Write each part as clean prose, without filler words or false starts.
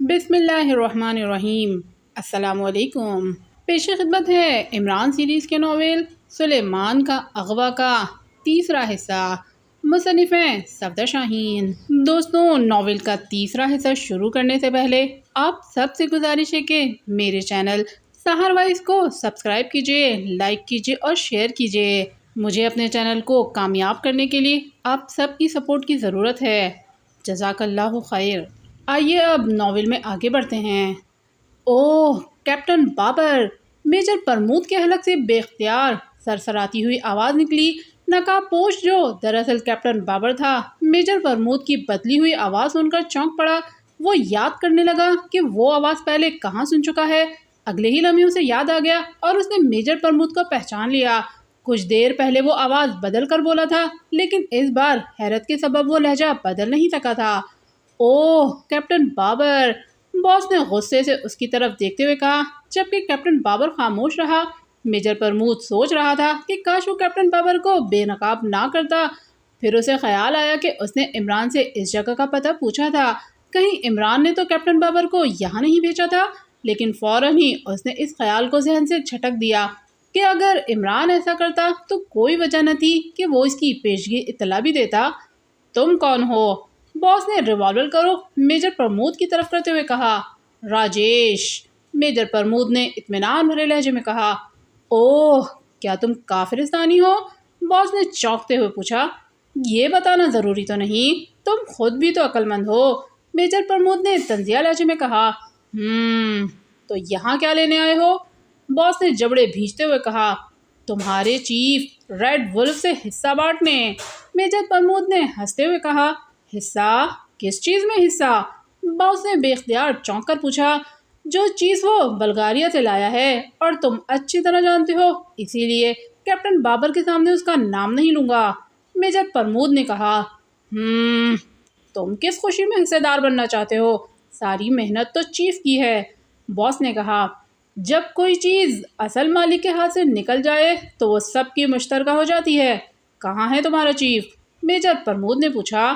بسم اللہ الرحمن الرحیم۔ السلام علیکم۔ پیش خدمت ہے عمران سیریز کے ناول سلیمان کا اغوا کا تیسرا حصہ۔ مصنف ہیں صفدر شاہین۔ دوستوں، ناول کا تیسرا حصہ شروع کرنے سے پہلے آپ سب سے گزارش ہے کہ میرے چینل سحر وائس کو سبسکرائب کیجیے، لائک کیجیے اور شیئر کیجیے۔ مجھے اپنے چینل کو کامیاب کرنے کے لیے آپ سب کی سپورٹ کی ضرورت ہے۔ جزاک اللہ خیر۔ آئیے اب ناول میں آگے بڑھتے ہیں۔ اوہ کیپٹن بابر! میجر پرمود کے حلق سے بے اختیار سرسراتی ہوئی آواز نکلی۔ نقاب پوش جو دراصل کیپٹن بابر تھا، میجر پرمود کی بدلی ہوئی آواز سن کر چونک پڑا۔ وہ یاد کرنے لگا کہ وہ آواز پہلے کہاں سن چکا ہے۔ اگلے ہی لمحے اسے یاد آ گیا اور اس نے میجر پرمود کو پہچان لیا۔ کچھ دیر پہلے وہ آواز بدل کر بولا تھا، لیکن اس بار حیرت کے سبب وہ لہجہ بدل نہیں سکا تھا۔ اوہ کیپٹن بابر! باس نے غصے سے اس کی طرف دیکھتے ہوئے کہا، جبکہ کیپٹن بابر خاموش رہا۔ میجر پرمود سوچ رہا تھا کہ کاش وہ کیپٹن بابر کو بے نقاب نہ کرتا۔ پھر اسے خیال آیا کہ اس نے عمران سے اس جگہ کا پتہ پوچھا تھا۔ کہیں عمران نے تو کیپٹن بابر کو یہاں نہیں بھیجا تھا؟ لیکن فوراً ہی اس نے اس خیال کو ذہن سے جھٹک دیا کہ اگر عمران ایسا کرتا تو کوئی وجہ نہ تھی کہ وہ اس کی پیشگی اطلاع بھی دیتا۔ تم کون ہو؟ باس نے ریوالور کرو میجر پرمود کی طرف کرتے ہوئے کہا۔ راجیش! میجر پرمود نے اطمینان بھرے لہجے میں کہا۔ اوہ کیا تم کافرستانی ہو؟ باس نے چونکتے ہوئے پوچھا۔ یہ بتانا ضروری تو نہیں، تم خود بھی تو عقل مند ہو، میجر پرمود نے طنزیہ لہجے میں کہا۔ تو یہاں کیا لینے آئے ہو؟ باس نے جبڑے بھیجتے ہوئے کہا۔ تمہارے چیف ریڈ ولف سے حصہ بانٹنے، میجر پرمود نے ہنستے ہوئے کہا۔ حصہ؟ کس چیز میں حصہ؟ باس نے بے اختیار چونک کر پوچھا۔ جو چیز وہ بلغاریہ سے لایا ہے اور تم اچھی طرح جانتے ہو، اسی لیے کیپٹن بابر کے سامنے اس کا نام نہیں لوں گا، میجر پرمود نے کہا۔ تم کس خوشی میں حصہ دار بننا چاہتے ہو؟ ساری محنت تو چیف کی ہے، باس نے کہا۔ جب کوئی چیز اصل مالک کے ہاتھ سے نکل جائے تو وہ سب کی مشترکہ ہو جاتی ہے۔ کہاں ہے تمہارا چیف؟ میجر پرمود نے پوچھا۔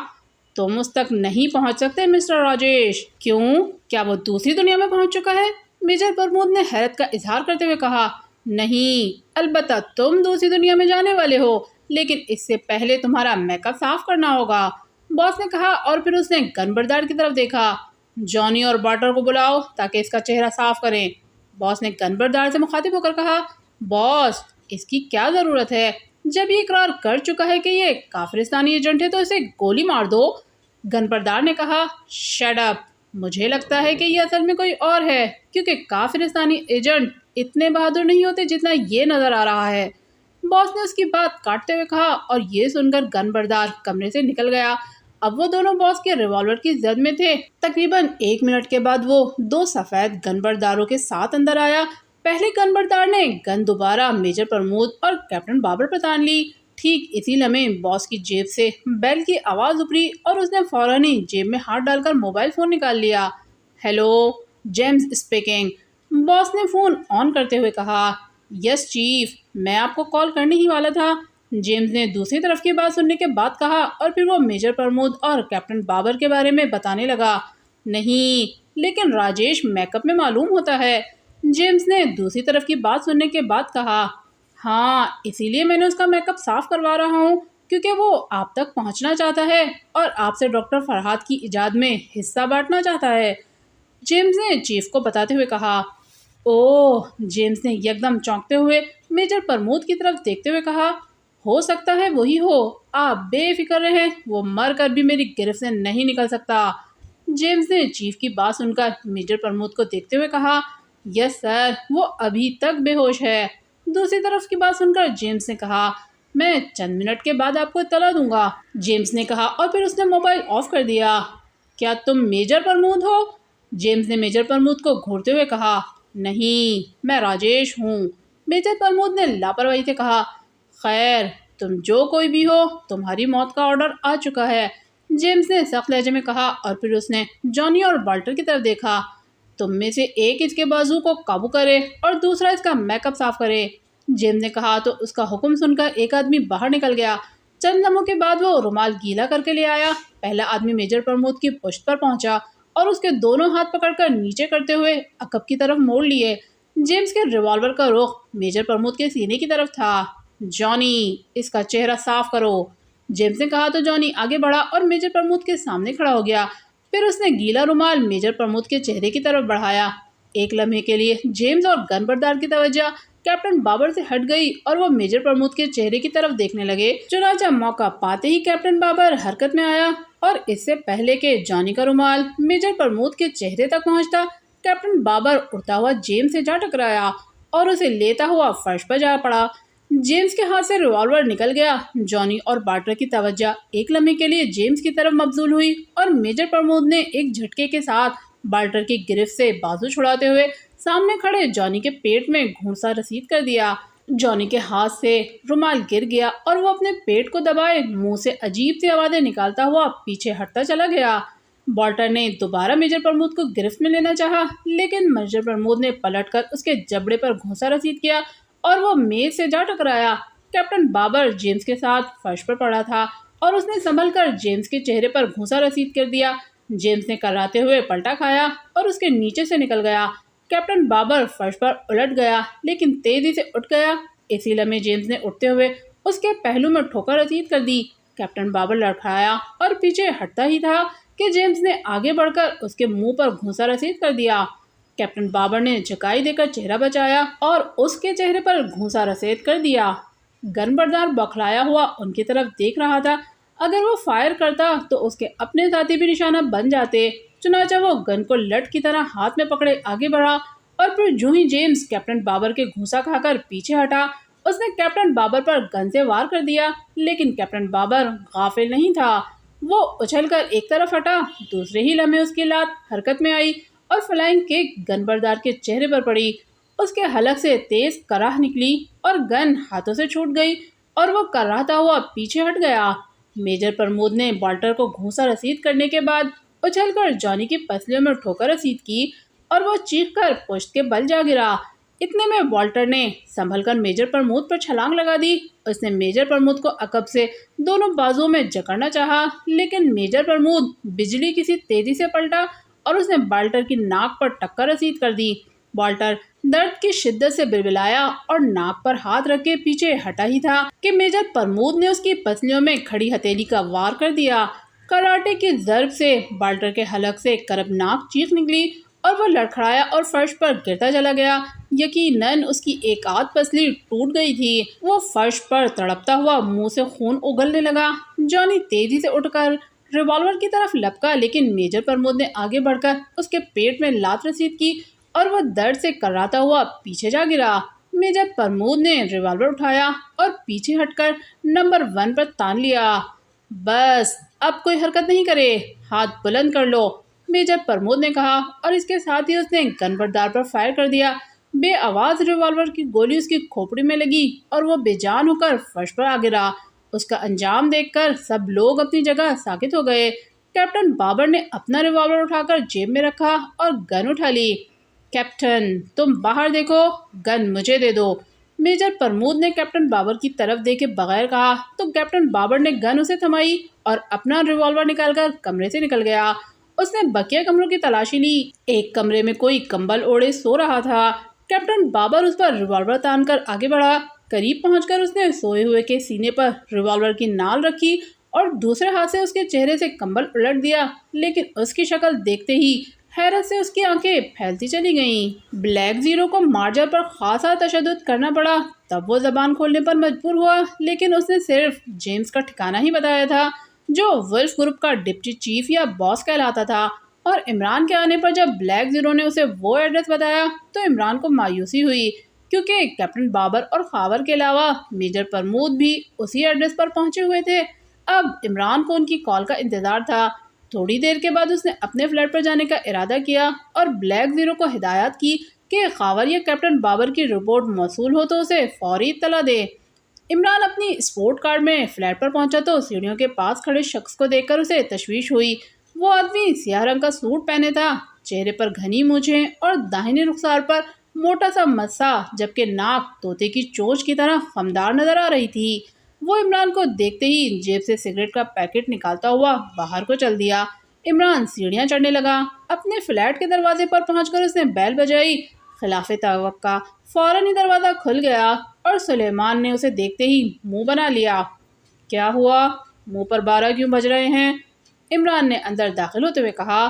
تم اس تک نہیں پہنچ سکتے مسٹر راجیش۔ کیوں؟ کیا وہ دوسری دنیا میں پہنچ چکا ہے؟ میجر پرمود نے حیرت کا اظہار کرتے ہوئے کہا۔ نہیں، البتہ تم دوسری دنیا میں جانے والے ہو، لیکن اس سے پہلے تمہارا میک اپ صاف کرنا ہوگا، باس نے کہا، اور پھر اس نے گن بردار کی طرف دیکھا۔ جانی اور باٹر کو بلاؤ تاکہ اس کا چہرہ صاف کریں، باس نے گن بردار سے مخاطب ہو کر کہا۔ باس، اس کی کیا ضرورت ہے؟ جب یہ اقرار کر چکا ہے کہ یہ کافرستانی ایجنٹ ہے تو اسے گولی مار دو، گن بردار نے کہا۔ Shut up! مجھے لگتا ہے کہ یہ اصل میں کوئی اور ہے، کیونکہ کافرستانی ایجنٹ اتنے بہادر نہیں ہوتے جتنا یہ نظر آ رہا ہے، باس نے اس کی بات کاٹتے ہوئے کہا، اور یہ سن کر گن بردار کمرے سے نکل گیا۔ اب وہ دونوں باس کے ریوالور کی زد میں تھے۔ تقریباً 1 منٹ کے بعد وہ 2 سفید گن برداروں کے ساتھ اندر آیا۔ پہلے گن بردار نے گن دوبارہ میجر پرمود اور کیپٹن بابر پر تان لی۔ ٹھیک اسی لمحے باس کی جیب سے بیل کی آواز ابھری اور اس نے فوراً ہی جیب میں ہاتھ ڈال کر موبائل فون نکال لیا۔ ہیلو، جیمز اسپیکنگ، باس نے فون آن کرتے ہوئے کہا۔ یس چیف، میں آپ کو کال کرنے ہی والا تھا، جیمز نے دوسری طرف کی بات سننے کے بعد کہا، اور پھر وہ میجر پرمود اور کیپٹن بابر کے بارے میں بتانے لگا۔ نہیں، لیکن راجیش میک اپ میں معلوم ہوتا ہے، جیمز نے دوسری طرف کی بات سننے کے بعد کہا۔ ہاں، اسی لیے میں نے اس کا میک اپ صاف کروا رہا ہوں، کیونکہ وہ آپ تک پہنچنا چاہتا ہے اور آپ سے ڈاکٹر فرحات کی ایجاد میں حصہ بانٹنا چاہتا ہے، جیمز نے چیف کو بتاتے ہوئے کہا۔ اوہ، جیمز نے یکدم چونکتے ہوئے میجر پرمود کی طرف دیکھتے ہوئے کہا۔ ہو سکتا ہے وہی ہو، آپ بے فکر رہیں، وہ مر کر بھی میری گرفت سے نہیں نکل سکتا، جیمز نے چیف کی بات سن کر میجر پرمود کو دیکھتے ہوئے کہا۔ یس سر، وہ ابھی تک بے ہوش ہے، دوسری طرف کی بات سن کر جیمز نے کہا۔ میں چند منٹ کے بعد آپ کو اطلاع دوں گا، جیمز نے کہا، اور پھر اس نے موبائل آف کر دیا۔ کیا تم میجر پرمود ہو؟ جیمز نے میجر پرمود کو گھورتے ہوئے کہا۔ نہیں، میں راجیش ہوں، میجر پرمود نے لاپرواہی سے کہا۔ خیر، تم جو کوئی بھی ہو، تمہاری موت کا آرڈر آ چکا ہے، جیمز نے سخت لہجے میں کہا، اور پھر اس نے جانی اور بالٹر کی طرف دیکھا۔ تم میں سے ایک اس کے بازو کو قابو کرے اور دوسرا اس کا میک اپ صاف کرے، جیمز نے کہا، تو اس کا حکم سن کر ایک آدمی باہر نکل گیا۔ چند لمحوں کے بعد وہ رومال گیلا کر کے لے آیا۔ پہلا آدمی میجر پرمود کی پشت پر پہنچا اور اس کے دونوں ہاتھ پکڑ کر نیچے کرتے ہوئے عقب کی طرف موڑ لیے۔ جیمز کے ریوالور کا رخ میجر پرمود کے سینے کی طرف تھا۔ جانی، اس کا چہرہ صاف کرو، جیمز نے کہا تو جانی آگے بڑھا اور میجر پرمود کے سامنے کھڑا ہو گیا۔ پھر اس نے گیلا رومال میجر پرمود کے چہرے کی طرف بڑھایا۔ ایک لمحے کے لیے جیمز اور گن بردار کی توجہ کیپٹن بابر سے ہٹ گئی اور وہ میجر پرمود کے چہرے کی طرف دیکھنے لگے۔ چنانچہ موقع پاتے ہی کیپٹن بابر حرکت میں آیا اور اس سے پہلے کہ جانی کا رومال میجر پرمود کے چہرے تک پہنچتا، کیپٹن بابر اڑتا ہوا جیمز سے جا ٹکرایا اور اسے لیتا ہوا فرش پر جا پڑا۔ جیمز کے ہاتھ سے ریوالور نکل گیا۔ جانی اور بارٹر کی توجہ ایک لمحے کے لیے جیمز کی طرف مبذول ہوئی اور میجر پرمود نے ایک جھٹکے کے ساتھ بارٹر کی گرفت سے بازو چھڑاتے ہوئے سامنے کھڑے جانی کے پیٹ میں گھونسا رسید کر دیا۔ جانی کے ہاتھ سے رومال گر گیا اور وہ اپنے پیٹ کو دبائے منہ سے عجیب سی آوازیں نکالتا ہوا پیچھے ہٹتا چلا گیا۔ بارٹر نے دوبارہ میجر پرمود کو گرفت میں لینا چاہا، لیکن میجر پرمود نے پلٹ کر اس کے جبڑے پر گھونسا رسید کیا اور وہ میز سے جا ٹکرایا۔ کیپٹن بابر جیمز کے ساتھ فرش پر پڑا تھا اور اس نے سنبھل کر جیمز کے چہرے پر گھونسا رسید کر دیا۔ جیمز نے کراتے ہوئے پلٹا کھایا اور اس کے نیچے سے نکل گیا۔ کیپٹن بابر فرش پر الٹ گیا لیکن تیزی سے اٹھ گیا۔ اسی لمحے جیمز نے اٹھتے ہوئے اس کے پہلو میں ٹھوکر رسید کر دی۔ کیپٹن بابر لڑکھڑایا اور پیچھے ہٹتا ہی تھا کہ جیمز نے آگے بڑھ کر اس کے منہ پر گھونسا رسید کر دیا۔ کیپٹن بابر نے جھکائی دے کر چہرہ بچایا اور اس کے چہرے پر گھونسا رسید کر دیا۔ گن بردار بوکھلایا ہوا ان کی طرف دیکھ رہا تھا۔ اگر وہ فائر کرتا تو اس کے اپنے ساتھی بھی نشانہ بن جاتے، چنانچہ وہ گن کو لٹ کی طرح ہاتھ میں پکڑے آگے بڑھا اور پھر جو ہی جیمز کیپٹن بابر کے گھونسا کھا کر پیچھے ہٹا، اس نے کیپٹن بابر پر گن سے وار کر دیا۔ لیکن کیپٹن بابر غافل نہیں تھا، وہ اچھل کر ایک طرف ہٹا، دوسرے ہی لمحے اس کی لات حرکت میں آئی اور فلائنگ کک گن بردار کے چہرے پر پڑی۔ اس کے حلق سے تیز کراہ نکلی اور گن ہاتھوں سے چھوٹ گئی اور وہ کراہتا ہوا پیچھے ہٹ گیا۔ میجر پرمود نے بالٹر کو گھونسا رسید کرنے کے بعد اچھل کر جانی کی پسلیوں میں ٹھوکر رسید کی اور وہ چیخ کر پشت کے بل جا گرا۔ اتنے میں والٹر نے سنبھل کر میجر پرمود پر چھلانگ لگا دی۔ اس نے میجر پرمود کو عقب سے دونوں بازوؤں میں جکڑنا چاہا، لیکن میجر پرمود بجلی کی سی تیزی سے پلٹا اور اس نے والٹر کی ناک پر ٹکر رسید کر دی۔ والٹر درد کی شدت سے بلبلایا اور ناک پر ہاتھ رکھ کے پیچھے ہٹا ہی تھا کہ میجر پرمود نے اس کی پسلیوں میں کھڑی ہتھیلی کا وار کر دیا۔ کراٹے کی ضرب سے والٹر کے حلق سے کربناک چیخ نکلی اور وہ لڑکھڑایا اور فرش پر گرتا چلا گیا۔ یقیناً اس کی ایک آدھ پسلی ٹوٹ گئی تھی۔ وہ فرش پر تڑپتا ہوا منہ سے خون اگلنے لگا۔ جانی تیزی سے اٹھ کر ریوالور کی طرف لپکا، لیکن میجر پرمود نے آگے بڑھ کر اس کے پیٹ میں لات رسید کی اور وہ درد سے کراتا ہوا پیچھے جا گرا۔ میجر پرمود نے ریوالور اٹھایا اور پیچھے ہٹ کر نمبر 1 پر تان لیا۔ بس اب کوئی حرکت نہیں کرے، ہاتھ بلند کر لو، میجر پرمود نے کہا اور اس کے ساتھ ہی اس نے گن بردار پر فائر کر دیا۔ بے آواز ریوالور کی گولی اس کی کھوپڑی میں لگی اور وہ بے جان ہو کر فرش پر آ گرا۔ اس کا انجام دیکھ کر سب لوگ اپنی جگہ ساکت ہو گئے۔ کیپٹن بابر نے اپنا ریوالور اٹھا کر جیب میں رکھا اور گن اٹھا لی۔ کیپٹن، تم باہر دیکھو، گن مجھے دے دو، میجر پرمود نے کیپٹن بابر کی طرف دیکھے بغیر کہا تو کیپٹن بابر نے گن اسے تھمائی اور اپنا ریوالور نکال کر کمرے سے نکل گیا۔ اس نے بقیہ کمروں کی تلاشی لی۔ ایک کمرے میں کوئی کمبل اوڑھے سو رہا تھا۔ کیپٹن بابر اس پر ریوالور تان کر آگے بڑھا۔ قریب پہنچ کر اس نے سوئے ہوئے کے سینے پر ریوالور کی نال رکھی اور دوسرے ہاتھ سے اس کے چہرے سے کمبل الٹ دیا، لیکن اس کی شکل دیکھتے ہی حیرت سے اس کی آنکھیں پھیلتی چلی گئیں۔ بلیک زیرو کو مارجر پر خاصا تشدد کرنا پڑا، تب وہ زبان کھولنے پر مجبور ہوا، لیکن اس نے صرف جیمز کا ٹھکانہ ہی بتایا تھا جو ولف گروپ کا ڈپٹی چیف یا باس کہلاتا تھا، اور عمران کے آنے پر جب بلیک زیرو نے اسے وہ ایڈریس بتایا تو عمران کو مایوسی ہوئی، کیونکہ کیپٹن بابر اور خاور کے علاوہ میجر پرمود بھی اسی ایڈریس پر پہنچے ہوئے تھے۔ اب عمران کو ان کی کال کا انتظار تھا۔ تھوڑی دیر کے بعد اس نے اپنے فلیٹ پر جانے کا ارادہ کیا اور بلیک زیرو کو ہدایت کی کہ خاور یا کیپٹن بابر کی رپورٹ موصول ہو تو اسے فوری اطلاع دے۔ عمران اپنی اسپورٹ کار میں فلیٹ پر پہنچا تو سیڑھیوں کے پاس کھڑے شخص کو دیکھ کر اسے تشویش ہوئی۔ وہ آدمی سیاہ رنگ کا سوٹ پہنے تھا، چہرے پر گھنی مونچھیں اور داہنے رخسار پر موٹا سا مسا، جبکہ ناک طوطے کی چونچ کی طرح خمدار نظر آ رہی تھی۔ وہ عمران کو دیکھتے ہی جیب سے سگریٹ کا پیکٹ نکالتا ہوا باہر کو چل دیا۔ عمران سیڑھیاں چڑھنے لگا۔ اپنے فلیٹ کے دروازے پر پہنچ کر اس نے بیل بجائی۔ خلاف توقع فوراً ہی دروازہ کھل گیا اور سلیمان نے اسے دیکھتے ہی منہ بنا لیا۔ کیا ہوا؟ منہ پر 12 کیوں بج رہے ہیں؟ عمران نے اندر داخل ہوتے ہوئے کہا۔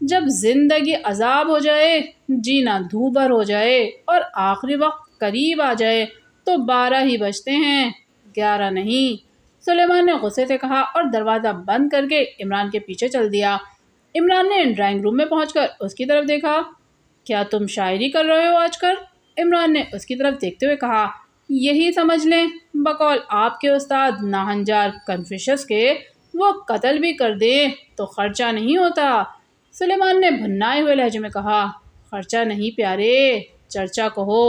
جب زندگی عذاب ہو جائے، جینا دھوبر ہو جائے اور آخری وقت قریب آ جائے تو 12 ہی بجتے ہیں، 11 نہیں۔ سلیمان نے غصے سے کہا اور دروازہ بند کر کے عمران کے پیچھے چل دیا۔ عمران نے ڈرائنگ روم میں پہنچ کر اس کی طرف دیکھا۔ کیا تم شاعری کر رہے ہو آج کل؟ عمران نے اس کی طرف دیکھتے ہوئے کہا۔ یہی سمجھ لیں، بقول آپ کے استاد ناہنجار کنفیوشس کے، وہ قتل بھی کر دیں تو خرچہ نہیں ہوتا۔ سلیمان نے بھنائے ہوئے لہجے میں کہا۔ خرچہ نہیں پیارے، چرچا کہو۔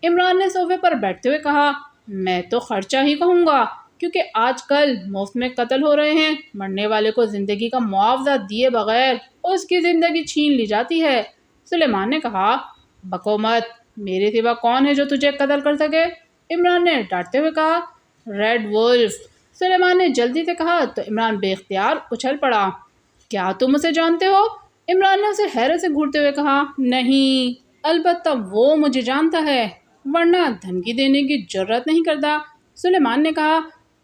عمران نے صوفے پر بیٹھتے ہوئے کہا۔ میں تو خرچہ ہی کہوں گا، کیونکہ آج کل مفت میں قتل ہو رہے ہیں۔ مرنے والے کو زندگی کا معاوضہ دیے بغیر اس کی زندگی چھین لی جاتی ہے۔ سلیمان نے کہا۔ بکو مت، میرے سوا کون ہے جو تجھے قتل کر سکے؟ عمران نے ڈانٹتے ہوئے کہا۔ ریڈ وولف، سلیمان نے جلدی سے کہا تو عمران بے اختیار اچھل پڑا۔ کیا تم اسے جانتے ہو؟ عمران نے اسے حیرت سے گھورتے ہوئے کہا۔ نہیں، البتہ وہ مجھے جانتا ہے، ورنہ دھمکی دینے کی جرات نہیں کرتا۔ سلیمان نے کہا۔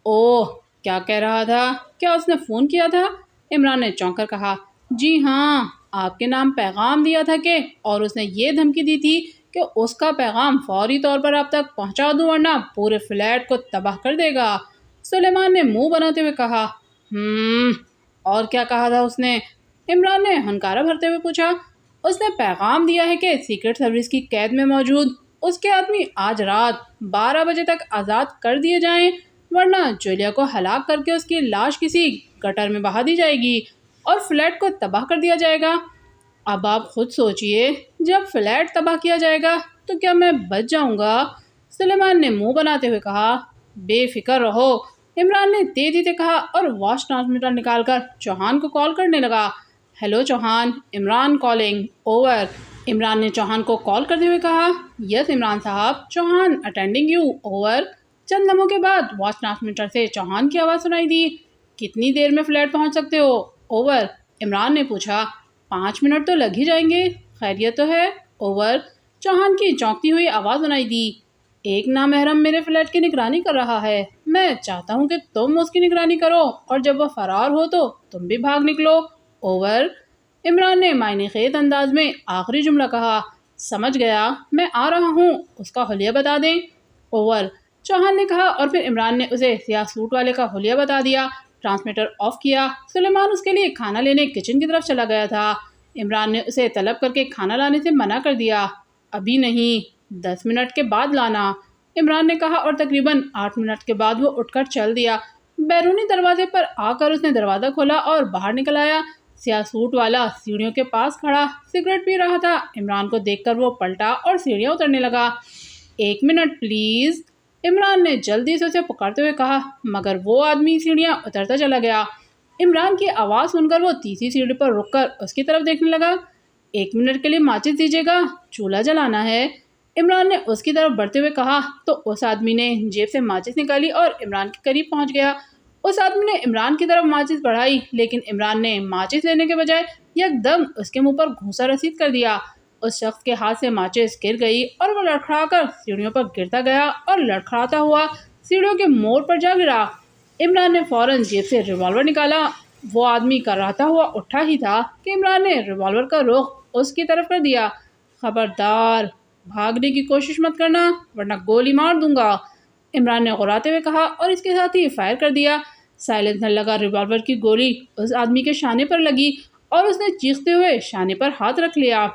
اوہ، کیا کہہ رہا تھا؟ کیا اس نے فون کیا تھا؟ عمران نے چونک کر کہا۔ جی ہاں، آپ کے نام پیغام دیا تھا کہ، اور اس نے یہ دھمکی دی تھی کہ اس کا پیغام فوری طور پر آپ تک پہنچا دوں ورنہ پورے فلیٹ کو تباہ کر دے گا۔ سلیمان نے منہ بناتے ہوئے کہا۔ اور کیا کہا تھا اس نے؟ عمران نے ہنکارہ بھرتے ہوئے پوچھا۔ اس نے پیغام دیا ہے کہ سیکرٹ سروس کی قید میں موجود اس کے آدمی آج رات 12 بجے تک آزاد کر دیے جائیں، ورنہ جولیا کو ہلاک کر کے اس کی لاش کسی گٹر میں بہا دی جائے گی اور فلیٹ کو تباہ کر دیا جائے گا۔ اب آپ خود سوچئے، جب فلیٹ تباہ کیا جائے گا تو کیا میں بچ جاؤں گا؟ سلیمان نے منہ بناتے ہوئے کہا۔ بے فکر رہو، عمران نے تیزی سے کہا اور واچ ٹرانسمیٹر نکال کر چوہان کو کال کرنے لگا۔ Hello Chauhan, Imran calling, over. Imran نے چوہان کو کال کرتے ہوئے کہا۔ یس عمران صاحب، چوہان اٹینڈنگ یو، اوور۔ چند لمحوں کے بعد واچ ٹرانسمیٹر سے چوہان کی آواز سنائی دی۔ کتنی دیر میں فلیٹ پہنچ سکتے ہو؟ اوور۔ عمران نے پوچھا۔ 5 منٹ تو لگ ہی جائیں گے، خیریت تو ہے؟ اوور۔ چوہان کی چونکتی ہوئی آواز سنائی دی۔ ایک نامحرم میرے فلیٹ کی نگرانی کر رہا ہے، میں چاہتا ہوں کہ تم اس کی نگرانی کرو اور جب وہ فرار ہو تو تم بھی بھاگ نکلو، اوور۔ عمران نے معنی خیز انداز میں آخری جملہ کہا۔ سمجھ گیا، میں آ رہا ہوں، اس کا حلیہ بتا دیں، اوور۔ چوہان نے کہا اور پھر عمران نے اسے سیاہ سوٹ والے کا حلیہ بتا دیا۔ ٹرانسمیٹر آف کیا۔ سلیمان اس کے لیے کھانا لینے کچن کی طرف چلا گیا تھا۔ عمران نے اسے طلب کر کے کھانا لانے سے منع کر دیا۔ ابھی نہیں، 10 منٹ کے بعد لانا، عمران نے کہا اور تقریباً 8 منٹ کے بعد وہ اٹھ کر چل دیا۔ بیرونی دروازے پر آ کر اس نے دروازہ کھولا اور باہر نکل آیا۔ سیاہ سوٹ والا سیڑھیوں کے پاس کھڑا سگریٹ پی رہا تھا۔ عمران کو دیکھ کر وہ پلٹا اور سیڑھیاں اترنے لگا۔ 1 منٹ پلیز، عمران نے جلدی سے اسے پکارتے ہوئے کہا، مگر وہ آدمی سیڑھیاں اترتا چلا گیا۔ عمران کی آواز سن کر وہ تیسری سیڑھی پر رک کر اس کی طرف دیکھنے لگا۔ 1 منٹ کے لیے ماچس دیجیے گا، چولہا جلانا ہے، عمران نے اس کی طرف بڑھتے ہوئے کہا تو اس آدمی نے جیب سے ماچس نکالی اور عمران کے قریب پہنچ گیا۔ اس آدمی نے عمران کی طرف ماچس بڑھائی، لیکن عمران نے ماچس لینے کے بجائے یک دم اس کے منہ پر گھونسا رسید کر دیا۔ اس شخص کے ہاتھ سے ماچس گر گئی اور وہ لڑکھڑا کر سیڑھیوں پر گرتا گیا اور لڑکھڑاتا ہوا سیڑھیوں کے موڑ پر جا گرا۔ عمران نے فوراً جیب سے ریوالور نکالا۔ وہ آدمی کراتا ہوا اٹھا ہی تھا کہ عمران نے ریوالور کا رخ اس کی طرف کر دیا۔ خبردار، بھاگنے کی کوشش مت کرنا ورنہ گولی مار دوں گا، عمران نے غراتے ہوئے کہا اور اس کے ساتھ ہی فائر کر دیا۔ سائلنسر لگا ریوالور کی گولی اس آدمی کے شانے پر لگی اور اس نے چیختے ہوئے شانے پر ہاتھ رکھ لیا۔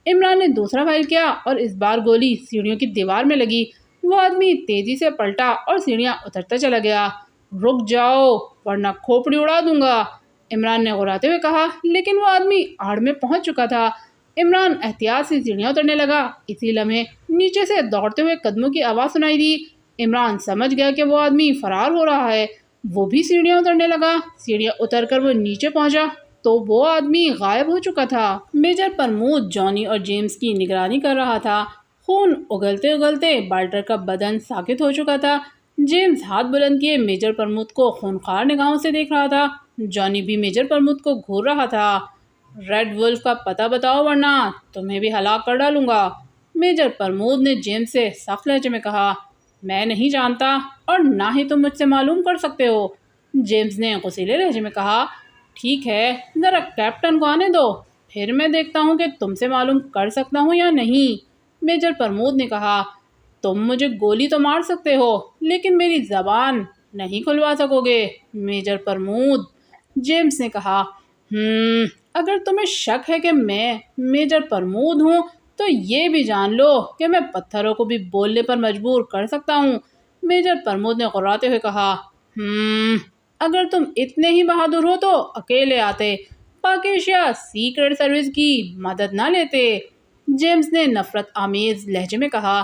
عمران نے دوسرا فائر کیا اور اس بار گولی سیڑھیوں کی دیوار میں لگی۔ وہ آدمی تیزی سے پلٹا اور سیڑھیاں اترتا چلا گیا۔ رک جاؤ ورنہ کھوپڑی اڑا دوں گا، عمران نے غراتے ہوئے کہا، لیکن وہ آدمی آڑ میں پہنچ چکا تھا۔ عمران احتیاط سے سیڑھیاں اترنے لگا۔ اسی لمحے نیچے سے دوڑتے ہوئے قدموں کی آواز سنائی دی۔ عمران سمجھ گیا کہ وہ آدمی فرار ہو رہا ہے۔ وہ بھی سیڑھیاں اترنے لگا۔ سیڑھیاں اتر کر وہ نیچے پہنچا تو وہ آدمی غائب ہو چکا تھا۔ میجر پرمود جانی اور جیمز کی نگرانی کر رہا تھا۔ خون اگلتے اگلتے بالٹر کا بدن ساکت ہو چکا تھا۔ جیمز ہاتھ بلند کیے میجر پرمود کو خونخوار نگاہوں سے دیکھ رہا تھا۔ جانی بھی میجر پرمود کو گھور رہا تھا۔ ریڈ ولف کا پتہ بتاؤ ورنہ تمہیں بھی ہلاک کر ڈالوں گا۔ میجر پرمود نے جیمز سے سخت لہجے میں کہا۔ میں نہیں جانتا اور نہ ہی تم مجھ سے معلوم کر سکتے ہو۔ جیمز نے غصیلے لہجے میں کہا۔ ٹھیک ہے، ذرا کیپٹن کو آنے دو، پھر میں دیکھتا ہوں کہ تم سے معلوم کر سکتا ہوں یا نہیں۔ میجر پرمود نے کہا۔ تم مجھے گولی تو مار سکتے ہو لیکن میری زبان نہیں کھلوا سکو گے میجر پرمود، جیمز نے کہا۔ اگر تمہیں شک ہے کہ میں میجر پرمود ہوں تو یہ بھی جان لو کہ میں پتھروں کو بھی بولنے پر مجبور کر سکتا ہوں، میجر پرمود نے غراتے ہوئے کہا۔ اگر تم اتنے ہی بہادر ہو تو اکیلے آتے، پاکیشیا سیکرٹ سروس کی مدد نہ لیتے، جیمز نے نفرت آمیز لہجے میں کہا۔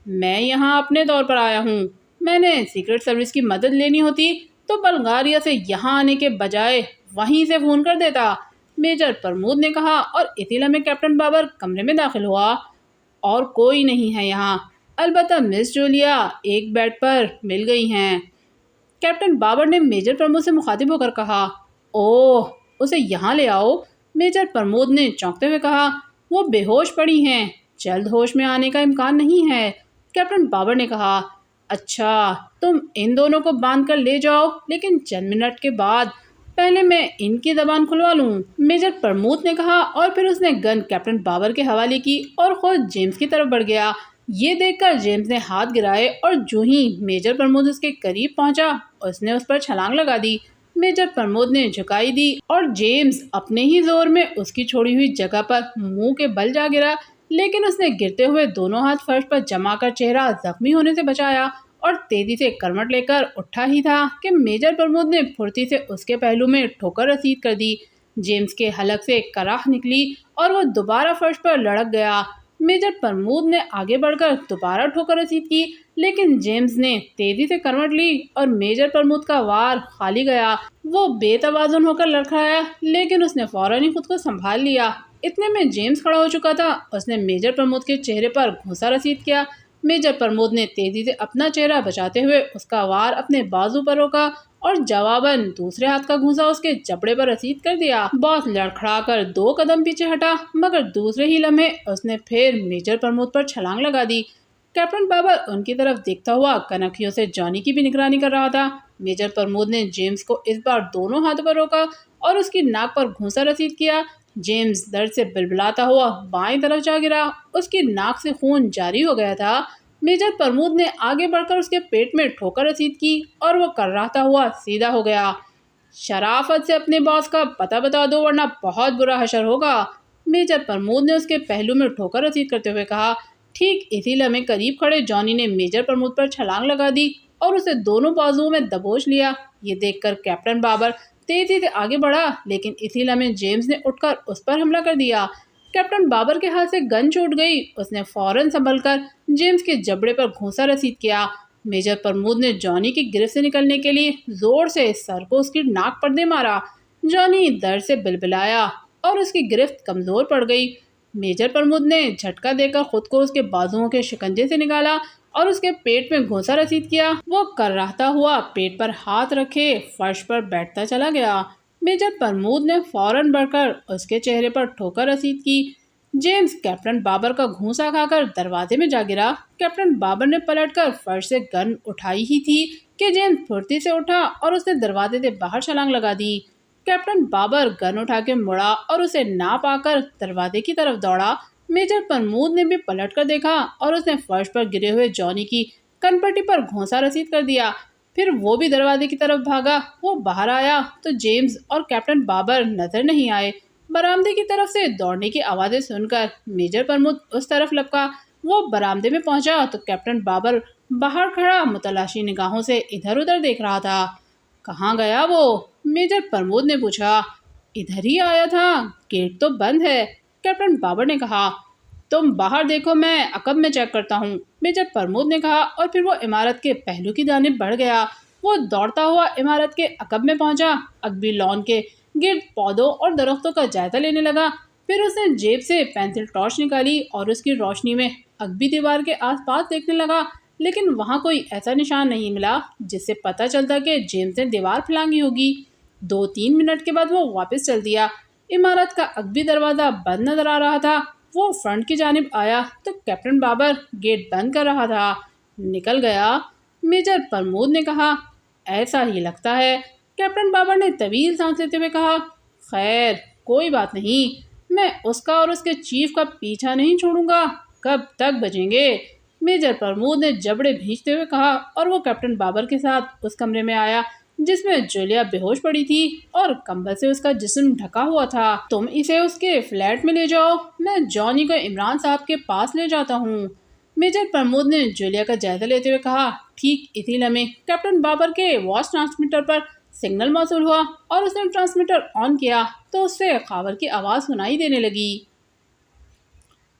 میں یہاں اپنے طور پر آیا ہوں، میں نے سیکرٹ سروس کی مدد لینی ہوتی تو بلغاریہ سے یہاں آنے کے بجائے وہیں سے فون کر دیتا، میجر پرمود نے کہا، اور اسی لمحے کیپٹن بابر کمرے میں داخل ہوا۔ اور کوئی نہیں ہے یہاں، البتہ مس جولیا ایک بیڈ پر مل گئی ہیں، کیپٹن بابر نے میجر پرمود سے مخاطب ہو کر کہا۔ اوہ، اسے یہاں لے آؤ، میجر پرمود نے چونکتے ہوئے کہا۔ وہ بے ہوش پڑی ہیں، جلد ہوش میں آنے کا امکان نہیں ہے، کیپٹن بابر نے کہا۔ اچھا، تم ان دونوں کو باندھ کر لے جاؤ لیکن چند منٹ کے بعد، پہلے میں ان کی زبان کھلوا لوں، میجر پرمود نے کہا، اور پھر اس نے گن کیپٹن بابر کے حوالے کی اور خود جیمز کی طرف بڑھ گیا۔ یہ دیکھ کر جیمز نے ہاتھ گرائے اور جو ہی میجر پرمود اس کے قریب پہنچا اس نے اس پر چھلانگ لگا دی۔ میجر پرمود نے جھکائی دی اور جیمز اپنے ہی زور میں اس کی چھوڑی ہوئی جگہ پر منہ کے بل جا گرا، لیکن اس نے گرتے ہوئے دونوں ہاتھ فرش پر جما کر چہرہ زخمی ہونے سے بچایا اور تیزی سے کرمٹ لے کر اٹھا ہی تھا کہ میجر پرمود نے پھرتی سے اس کے پہلو میں ٹھوکر رسید کر دی۔ جیمز کے حلق سے کراہ نکلی اور وہ دوبارہ فرش پر لڑک گیا۔ میجر پرمود نے آگے بڑھ کر دوبارہ ٹھوکر رسید کی، لیکن جیمز نے تیزی سے کرمٹ لی اور میجر پرمود کا وار خالی گیا۔ وہ بے توازن ہو کر لڑکھڑایا لیکن اس نے فوراً ہی خود کو سنبھال لیا۔ اتنے میں جیمز کھڑا ہو چکا تھا، اس نے میجر پرمود کے چہرے پر گھونسا رسید کیا۔ میجر پرمود نے تیزی سے اپنا چہرہ بچاتے ہوئے اس کا وار اپنے بازو پر روکا اور جواباً دوسرے ہاتھ کا گھونسا اس کے جبڑے پر رسید کر دیا۔ باس لڑکھڑا کر 2 قدم پیچھے ہٹا، مگر دوسرے ہی لمحے اس نے پھر میجر پرمود پر چھلانگ لگا دی۔ کیپٹن بابر ان کی طرف دیکھتا ہوا کنکھیوں سے جانی کی بھی نگرانی کر رہا تھا۔ میجر پرمود نے جیمز کو اس بار دونوں ہاتھوں پر روکا اور اس کی ناک پر گھونسا رسید کیا۔ جیمز درد سے بلبلاتا ہوا بائیں طرف جا گرا، اس کی ناک سے خون جاری ہو گیا تھا۔ میجر پرمود نے آگے بڑھ کر اس کے پیٹ میں ٹھوکر رسید کی اور وہ کرراہتا ہوا سیدھا ہو گیا۔ شرافت سے اپنے باس کا پتہ بتا دو ورنہ بہت برا حشر ہوگا، میجر پرمود نے اس کے پہلو میں ٹھوکر رسید کرتے ہوئے کہا۔ ٹھیک اسی لمحے قریب کھڑے جانی نے میجر پرمود پر چھلانگ لگا دی اور اسے دونوں بازوؤں میں دبوچ لیا۔ یہ دیکھ کر کیپٹن بابر تیزی سے آگے بڑھا، لیکن اسی لمحے جیمز نے اٹھ کر اس پر حملہ کر دیا۔ کیپٹن بابر کے ہاتھ سے گن چھوٹ گئی، اس نے فوراً سنبھل کر جیمز کے جبڑے پر گھونسا رسید کیا۔ میجر پرمود نے جانی کی گرفت سے نکلنے کے لیے زور سے سر کو اس کی ناک پر دے مارا۔ جانی درد سے بلبلایا اور اس کی گرفت کمزور پڑ گئی۔ میجر پرمود نے جھٹکا دے کر خود کو اس کے بازوؤں کے شکنجے سے نکالا اور اس کے پیٹ میں گھونسا رسید کیا۔ وہ کرراہتا ہوا پیٹ پر ہاتھ رکھے فرش پر بیٹھتا چلا گیا۔ میجر پرمود نے فوراً بڑھ کر اس کے چہرے پر ٹھوکر رسید کی۔ جیمز کیپٹن بابر کا گھونسا کھا کر دروازے میں جا گرا۔ کیپٹن بابر نے پلٹ کر فرش سے گن اٹھائی ہی تھی کہ جیمز پھرتی سے اٹھا اور اس نے دروازے سے باہر چھلانگ لگا دی۔ کیپٹن بابر گن اٹھا کے مڑا اور اسے نہ پا کر دروازے کی طرف دوڑا۔ میجر پرمود نے بھی پلٹ کر دیکھا اور اس نے فرش پر گرے ہوئے جانی کی کنپٹی پر گھونسا رسید کر دیا۔ پھر وہ بھی دروازے کی طرف بھاگا۔ وہ باہر آیا تو جیمز اور کیپٹن بابر نظر نہیں آئے۔ برآمدے کی طرف سے دوڑنے کی آوازیں سن کر میجر پرمود اس طرف لپکا۔ وہ برآمدے میں پہنچا تو کیپٹن بابر باہر کھڑا متلاشی نگاہوں سے ادھر ادھر دیکھ رہا تھا۔ کہاں گیا وہ؟ میجر پرمود نے پوچھا۔ ادھر ہی آیا تھا، گیٹ تو بند ہے، کیپٹن بابر نے کہا۔ تم باہر دیکھو، میں عقب میں چیک کرتا ہوں، میجر پرمود نے کہا، اور پھر وہ عمارت کے پہلو کی جانب بڑھ گیا۔ وہ دوڑتا ہوا عمارت کے عقب میں پہنچا، عقبی لان کے گرد پودوں اور درختوں کا جائزہ لینے لگا۔ پھر اس نے جیب سے پینسل ٹارچ نکالی اور اس کی روشنی میں عقبی دیوار کے آس پاس دیکھنے لگا، لیکن وہاں کوئی ایسا نشان نہیں ملا جس سے پتہ چلتا کہ جیمز نے دیوار پھلانگی ہوگی۔ 2-3 منٹ کے بعد وہ واپس چل دیا۔ عمارت کا عقبی دروازہ بند نظر آ رہا تھا۔ وہ فرنٹ کی جانب آیا تو کیپٹن بابر گیٹ بند کر رہا تھا۔ نکل گیا؟ میجر پرمود نے کہا۔ ایسا ہی لگتا ہے، کیپٹن بابر نے طویل سانس لیتے ہوئے کہا۔ خیر کوئی بات نہیں، میں اس کا اور اس کے چیف کا پیچھا نہیں چھوڑوں گا۔ کب تک بچیں گے؟ میجر پرمود نے جبڑے بھینچتے ہوئے کہا اور وہ کیپٹن بابر کے ساتھ اس کمرے میں آیا جس میں جولیا بے ہوش پڑی تھی اور کمبل سے اس کا جسم ڈھکا ہوا تھا۔ تم اسے اس کے فلیٹ میں لے جاؤ، میں جانی کو عمران صاحب کے پاس لے جاتا ہوں۔ میجر پرمود نے جولیا کا جائزہ لیتے ہوئے کہا۔ ٹھیک اسی لمحے کیپٹن بابر کے واچ ٹرانسمیٹر پر سگنل موصول ہوا اور اس نے ٹرانسمیٹر آن کیا تو اس سے خاور کی آواز سنائی دینے لگی۔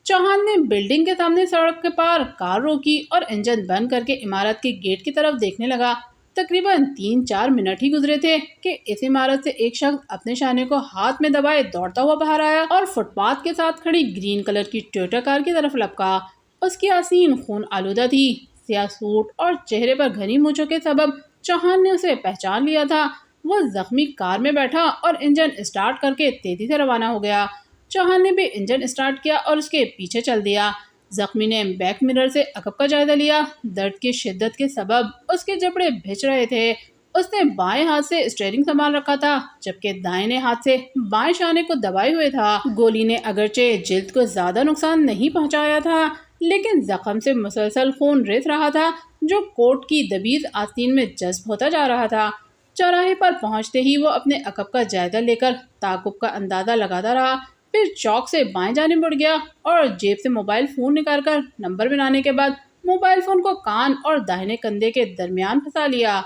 چوہان نے بلڈنگ کے سامنے سڑک کے پار کار روکی اور انجن بند کر کے عمارت کے گیٹ کی طرف دیکھنے لگا۔ تقریباً 3-4 منٹ ہی گزرے تھے کہ اس عمارت سے ایک شخص اپنے شانے کو ہاتھ میں دبائے دوڑتا ہوا باہر آیا اور فٹ پاتھ کے ساتھ کھڑی گرین کلر کی ٹویوٹا کار کی طرف لپکا۔ اس کی آسین خون آلودہ تھی، سیاہ سوٹ اور چہرے پر گھنی مونچھوں کے سبب چوہان نے اسے پہچان لیا تھا۔ وہ زخمی کار میں بیٹھا اور انجن اسٹارٹ کر کے تیزی سے روانہ ہو گیا۔ چوہان نے بھی انجن اسٹارٹ کیا اور اس کے پیچھے چل دیا۔ زخمی نے بیک مرر سے عقب کا جائزہ لیا۔ درد کی شدت کے سبب اس کے جبڑے بھچ رہے تھے۔ اس نے بائیں ہاتھ سے اسٹیئرنگ سنبھال رکھا تھا جبکہ دائیں ہاتھ سے بائیں شانے کو دبائے ہوئے تھا۔ گولی نے اگرچہ جلد کو زیادہ نقصان نہیں پہنچایا تھا لیکن زخم سے مسلسل خون رس رہا تھا جو کوٹ کی دبیز آستین میں جذب ہوتا جا رہا تھا۔ چوراہے پر پہنچتے ہی وہ اپنے عقب کا جائزہ لے کر تعاقب کا اندازہ لگاتا رہا، پھر چوک سے بائیں جانب مڑ گیا اور جیب سے موبائل فون نکال کر نمبر بنانے کے بعد موبائل فون کو کان اور داہنے کندھے کے درمیان پھنسا لیا۔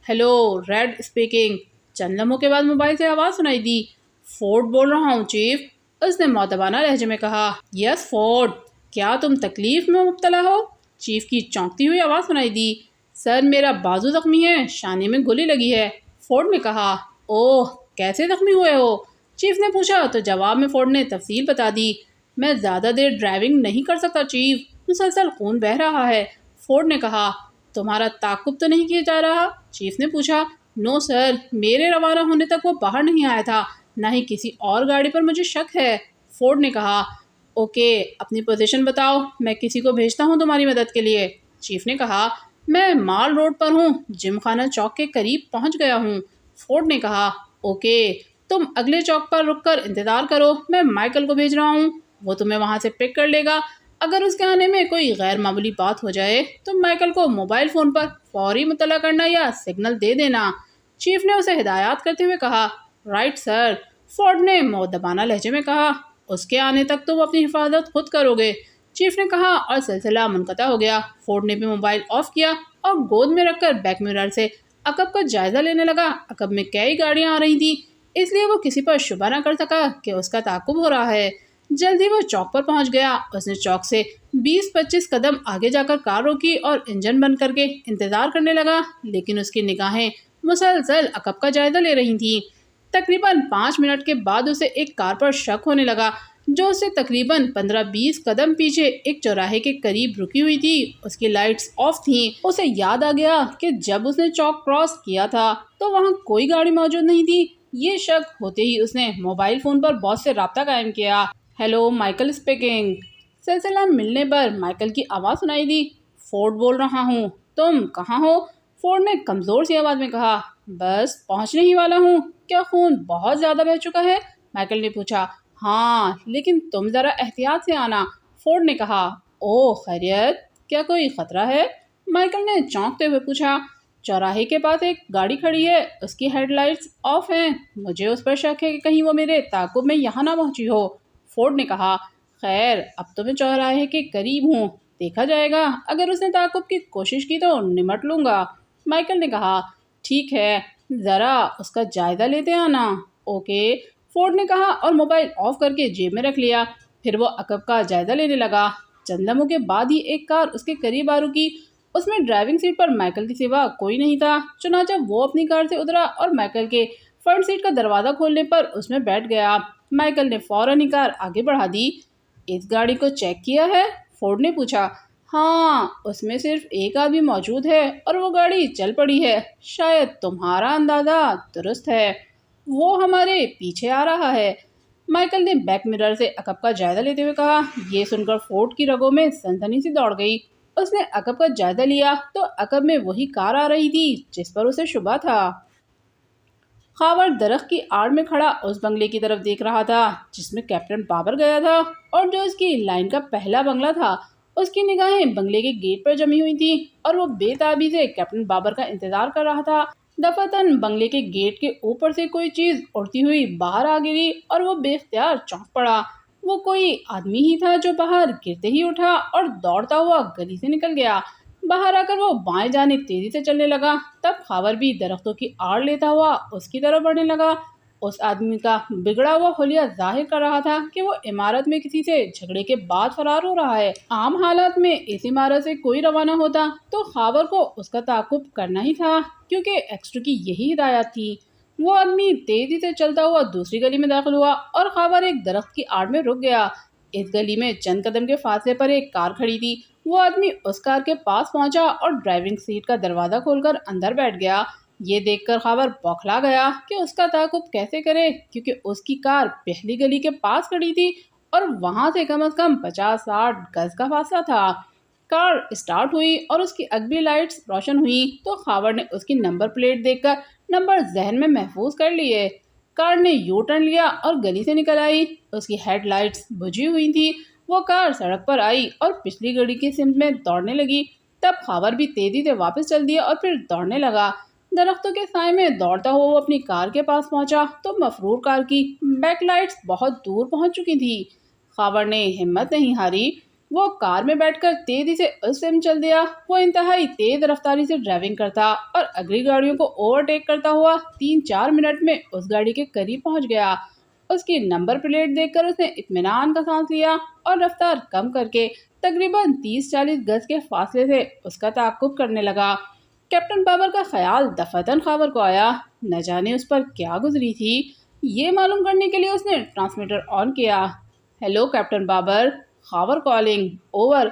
Hello, Red speaking. چند لمحوں کے بعد موبائل سے آواز سنائی دی۔ فورڈ بول رہا ہوں چیف، اس نے مؤدبانہ لہجے میں کہا۔ یس فورڈ، کیا تم تکلیف میں مبتلا ہو؟ چیف کی چونکتی ہوئی آواز سنائی دی۔ سر میرا بازو زخمی ہے، شانے میں گولی لگی ہے، فورڈ نے کہا۔ اوہ، کیسے زخمی ہوئے ہو؟ چیف نے پوچھا تو جواب میں فورڈ نے تفصیل بتا دی۔ میں زیادہ دیر ڈرائیونگ نہیں کر سکتا چیف، مسلسل خون بہہ رہا ہے، فورڈ نے کہا۔ تمہارا تعاقب تو نہیں کیا جا رہا؟ چیف نے پوچھا۔ نو سر، میرے روانہ ہونے تک وہ باہر نہیں آیا تھا، نہ ہی کسی اور گاڑی پر مجھے شک ہے، فورڈ نے کہا۔ اوکے، اپنی پوزیشن بتاؤ، میں کسی کو بھیجتا ہوں تمہاری مدد کے لیے، چیف نے کہا۔ میں مال روڈ پر ہوں، جم خانہ چوک کے قریب پہنچ گیا ہوں، فورڈ نے کہا۔ اوکے، تم اگلے چوک پر رک کر انتظار کرو، میں مائیکل کو بھیج رہا ہوں، وہ تمہیں وہاں سے پک کر لے گا۔ اگر اس کے آنے میں کوئی غیر معمولی بات ہو جائے تو مائیکل کو موبائل فون پر فوری مطلع کرنا یا سگنل دے دینا، چیف نے اسے ہدایات کرتے ہوئے کہا۔ رائٹ سر، فورڈ نے مؤدبانہ لہجے میں کہا۔ اس کے آنے تک تو وہ اپنی حفاظت خود کرو گے، چیف نے کہا اور سلسلہ منقطع ہو گیا۔ فورڈ نے بھی موبائل آف کیا اور گود میں رکھ کر بیک مرر سے عقب کا جائزہ لینے لگا۔ عقب میں کئی گاڑیاں آ رہی تھیں، اس لیے وہ کسی پر شبہ نہ کر سکا کہ اس کا تعاقب ہو رہا ہے۔ جلد ہی وہ چوک پر پہنچ گیا۔ اس نے چوک سے 20-25 قدم آگے جا کر کار روکی اور انجن بند کر کے انتظار کرنے لگا، لیکن اس کی نگاہیں مسلسل عقب کا جائزہ لے رہی تھیں۔ تقریباً 5 منٹ کے بعد اسے ایک کار پر شک ہونے لگا جو اس سے تقریباً 15-20 قدم پیچھے ایک چوراہے کے قریب رکی ہوئی تھی۔ اس کی لائٹس آف تھیں۔ اسے یاد آ گیا کہ جب اس نے چوک کراس کیا تھا تو وہاں کوئی گاڑی موجود نہیں تھی۔ یہ شک ہوتے ہی اس نے موبائل فون پر باس سے رابطہ قائم کیا۔ Hello, Michael speaking. سلسلہ ملنے پر مائیکل کی آواز سنائی دی۔ فورڈ بول رہا ہوں، تم کہاں ہو؟ فورڈ نے کمزور سی آواز میں کہا۔ بس پہنچنے ہی والا ہوں۔ کیا خون بہت زیادہ بہہ چکا ہے؟ مائیکل نے پوچھا۔ ہاں، لیکن تم ذرا احتیاط سے آنا، فورڈ نے کہا۔ اوہ خیریت، کیا کوئی خطرہ ہے؟ مائیکل نے چونکتے ہوئے پوچھا۔ چوراہے کے پاس ایک گاڑی کھڑی ہے، اس کی ہیڈ لائٹس آف ہیں، مجھے اس پر شک ہے کہ کہیں وہ میرے تعاقب میں یہاں نہ پہنچی ہو، فورڈ نے کہا۔ خیر، اب تو میں چوراہے کے قریب ہوں، دیکھا جائے گا، اگر اس نے تعاقب کی کوشش کی تو نمٹ لوں گا، مائیکل نے کہا۔ ٹھیک ہے، ذرا اس کا جائزہ لیتے آنا۔ اوکے، فورڈ نے کہا اور موبائل آف کر کے جیب میں رکھ لیا۔ پھر وہ عقب کا جائزہ لینے لگا۔ چند لمحوں کے بعد ہی ایک کار اس کے قریب آ رکی۔ اس میں ڈرائیونگ سیٹ پر مائیکل کے سوا کوئی نہیں تھا، چنانچہ وہ اپنی کار سے اترا اور مائیکل کے فرنٹ سیٹ کا دروازہ کھولنے پر اس میں بیٹھ گیا۔ مائیکل نے فوراً ہی کار آگے بڑھا دی۔ اس گاڑی کو چیک کیا ہے؟ فورڈ نے پوچھا۔ ہاں، اس میں صرف ایک آدمی موجود ہے اور وہ گاڑی چل پڑی ہے، شاید تمہارا اندازہ درست ہے، وہ ہمارے پیچھے آ رہا ہے۔ مائیکل نے بیک مرر سے عقب کا جائزہ لیتے ہوئے کہا۔ یہ سن کر فورڈ کی رگوں میں سنسنی سی دوڑ گئی۔ اس نے عقب کا جائزہ لیا تو عقب میں وہی کار آ رہی تھی جس پر اسے شبہ تھا۔ خاور درخت کی آڑ میں کھڑا اس بنگلے کی طرف دیکھ رہا تھا جس میں کیپٹن بابر گیا تھا اور جو اس کی لائن کا پہلا بنگلہ تھا۔ اس کی نگاہیں بنگلے کے گیٹ پر جمی ہوئی تھیں اور وہ بے تابی سے کیپٹن بابر کا انتظار کر رہا تھا۔ دفعتاً بنگلے کے گیٹ کے اوپر سے کوئی چیز اڑتی ہوئی باہر آ گری اور وہ بے اختیار چونک پڑا۔ وہ کوئی آدمی ہی تھا جو باہر گرتے ہی اٹھا اور دوڑتا ہوا گلی سے نکل گیا۔ باہر آ کر وہ بائیں جانب تیزی سے چلنے لگا۔ تب خاور بھی درختوں کی آڑ لیتا ہوا اس کی طرف بڑھنے لگا۔ اس آدمی کا بگڑا ہوا حلیہ ظاہر کر رہا تھا کہ وہ عمارت میں کسی سے جھگڑے کے بعد فرار ہو رہا ہے۔ عام حالات میں اس عمارت سے کوئی روانہ ہوتا تو خاور کو اس کا تعاقب کرنا ہی تھا کیونکہ ایکسٹرا کی یہی ہدایت تھی۔ وہ آدمی تیزی سے چلتا ہوا دوسری گلی میں داخل ہوا اور خاور ایک درخت کی آڑ میں رک گیا۔ اس گلی میں چند قدم کے فاصلے پر ایک کار کھڑی تھی۔ وہ آدمی اس کار کے پاس پہنچا اور ڈرائیونگ سیٹ کا دروازہ کھول کر اندر بیٹھ گیا۔ یہ دیکھ کر خاور بوکھلا گیا کہ اس کا تعاقب کیسے کرے کیونکہ اس کی کار پہلی گلی کے پاس کھڑی تھی اور وہاں سے کم از کم 50-60 گز کا فاصلہ تھا۔ کار اسٹارٹ ہوئی اور اس کی اگلی لائٹس روشن ہوئیں تو خاور نے اس کی نمبر پلیٹ دیکھ کر نمبر ذہن میں محفوظ کر لیے۔ کار نے یو ٹرن لیا اور گلی سے نکل آئی۔ اس کی ہیڈ لائٹس بجھی ہوئی تھی۔ وہ کار سڑک پر آئی اور پچھلی گلی کی سمت میں دوڑنے لگی۔ تب خاور بھی تیزی سے واپس چل دیا اور پھر دوڑنے لگا۔ درختوں کے سائے میں دوڑتا ہوا وہ اپنی کار کے پاس پہنچا تو مفرور کار کی بیک لائٹس بہت دور پہنچ چکی تھی۔ خاور نے ہمت نہیں ہاری۔ وہ کار میں بیٹھ کر تیزی سے اس سمت چل دیا۔ وہ انتہائی تیز رفتاری سے ڈرائیونگ کرتا اور اگلی گاڑیوں کو اوورٹیک کرتا ہوا 3-4 منٹ میں اس گاڑی کے قریب پہنچ گیا۔ اس کی نمبر پلیٹ دیکھ کر اس نے اطمینان کا سانس لیا اور رفتار کم کر کے تقریباً 30-40 گز کے فاصلے سے اس کا تعاقب کرنے لگا۔ کیپٹن بابر کا خیال دفعتاً خاور کو آیا۔ نہ جانے اس پر کیا گزری تھی۔ یہ معلوم کرنے کے لیے اس نے ٹرانسمیٹر آن کیا۔ Hello captain Babar, Khawar calling, over.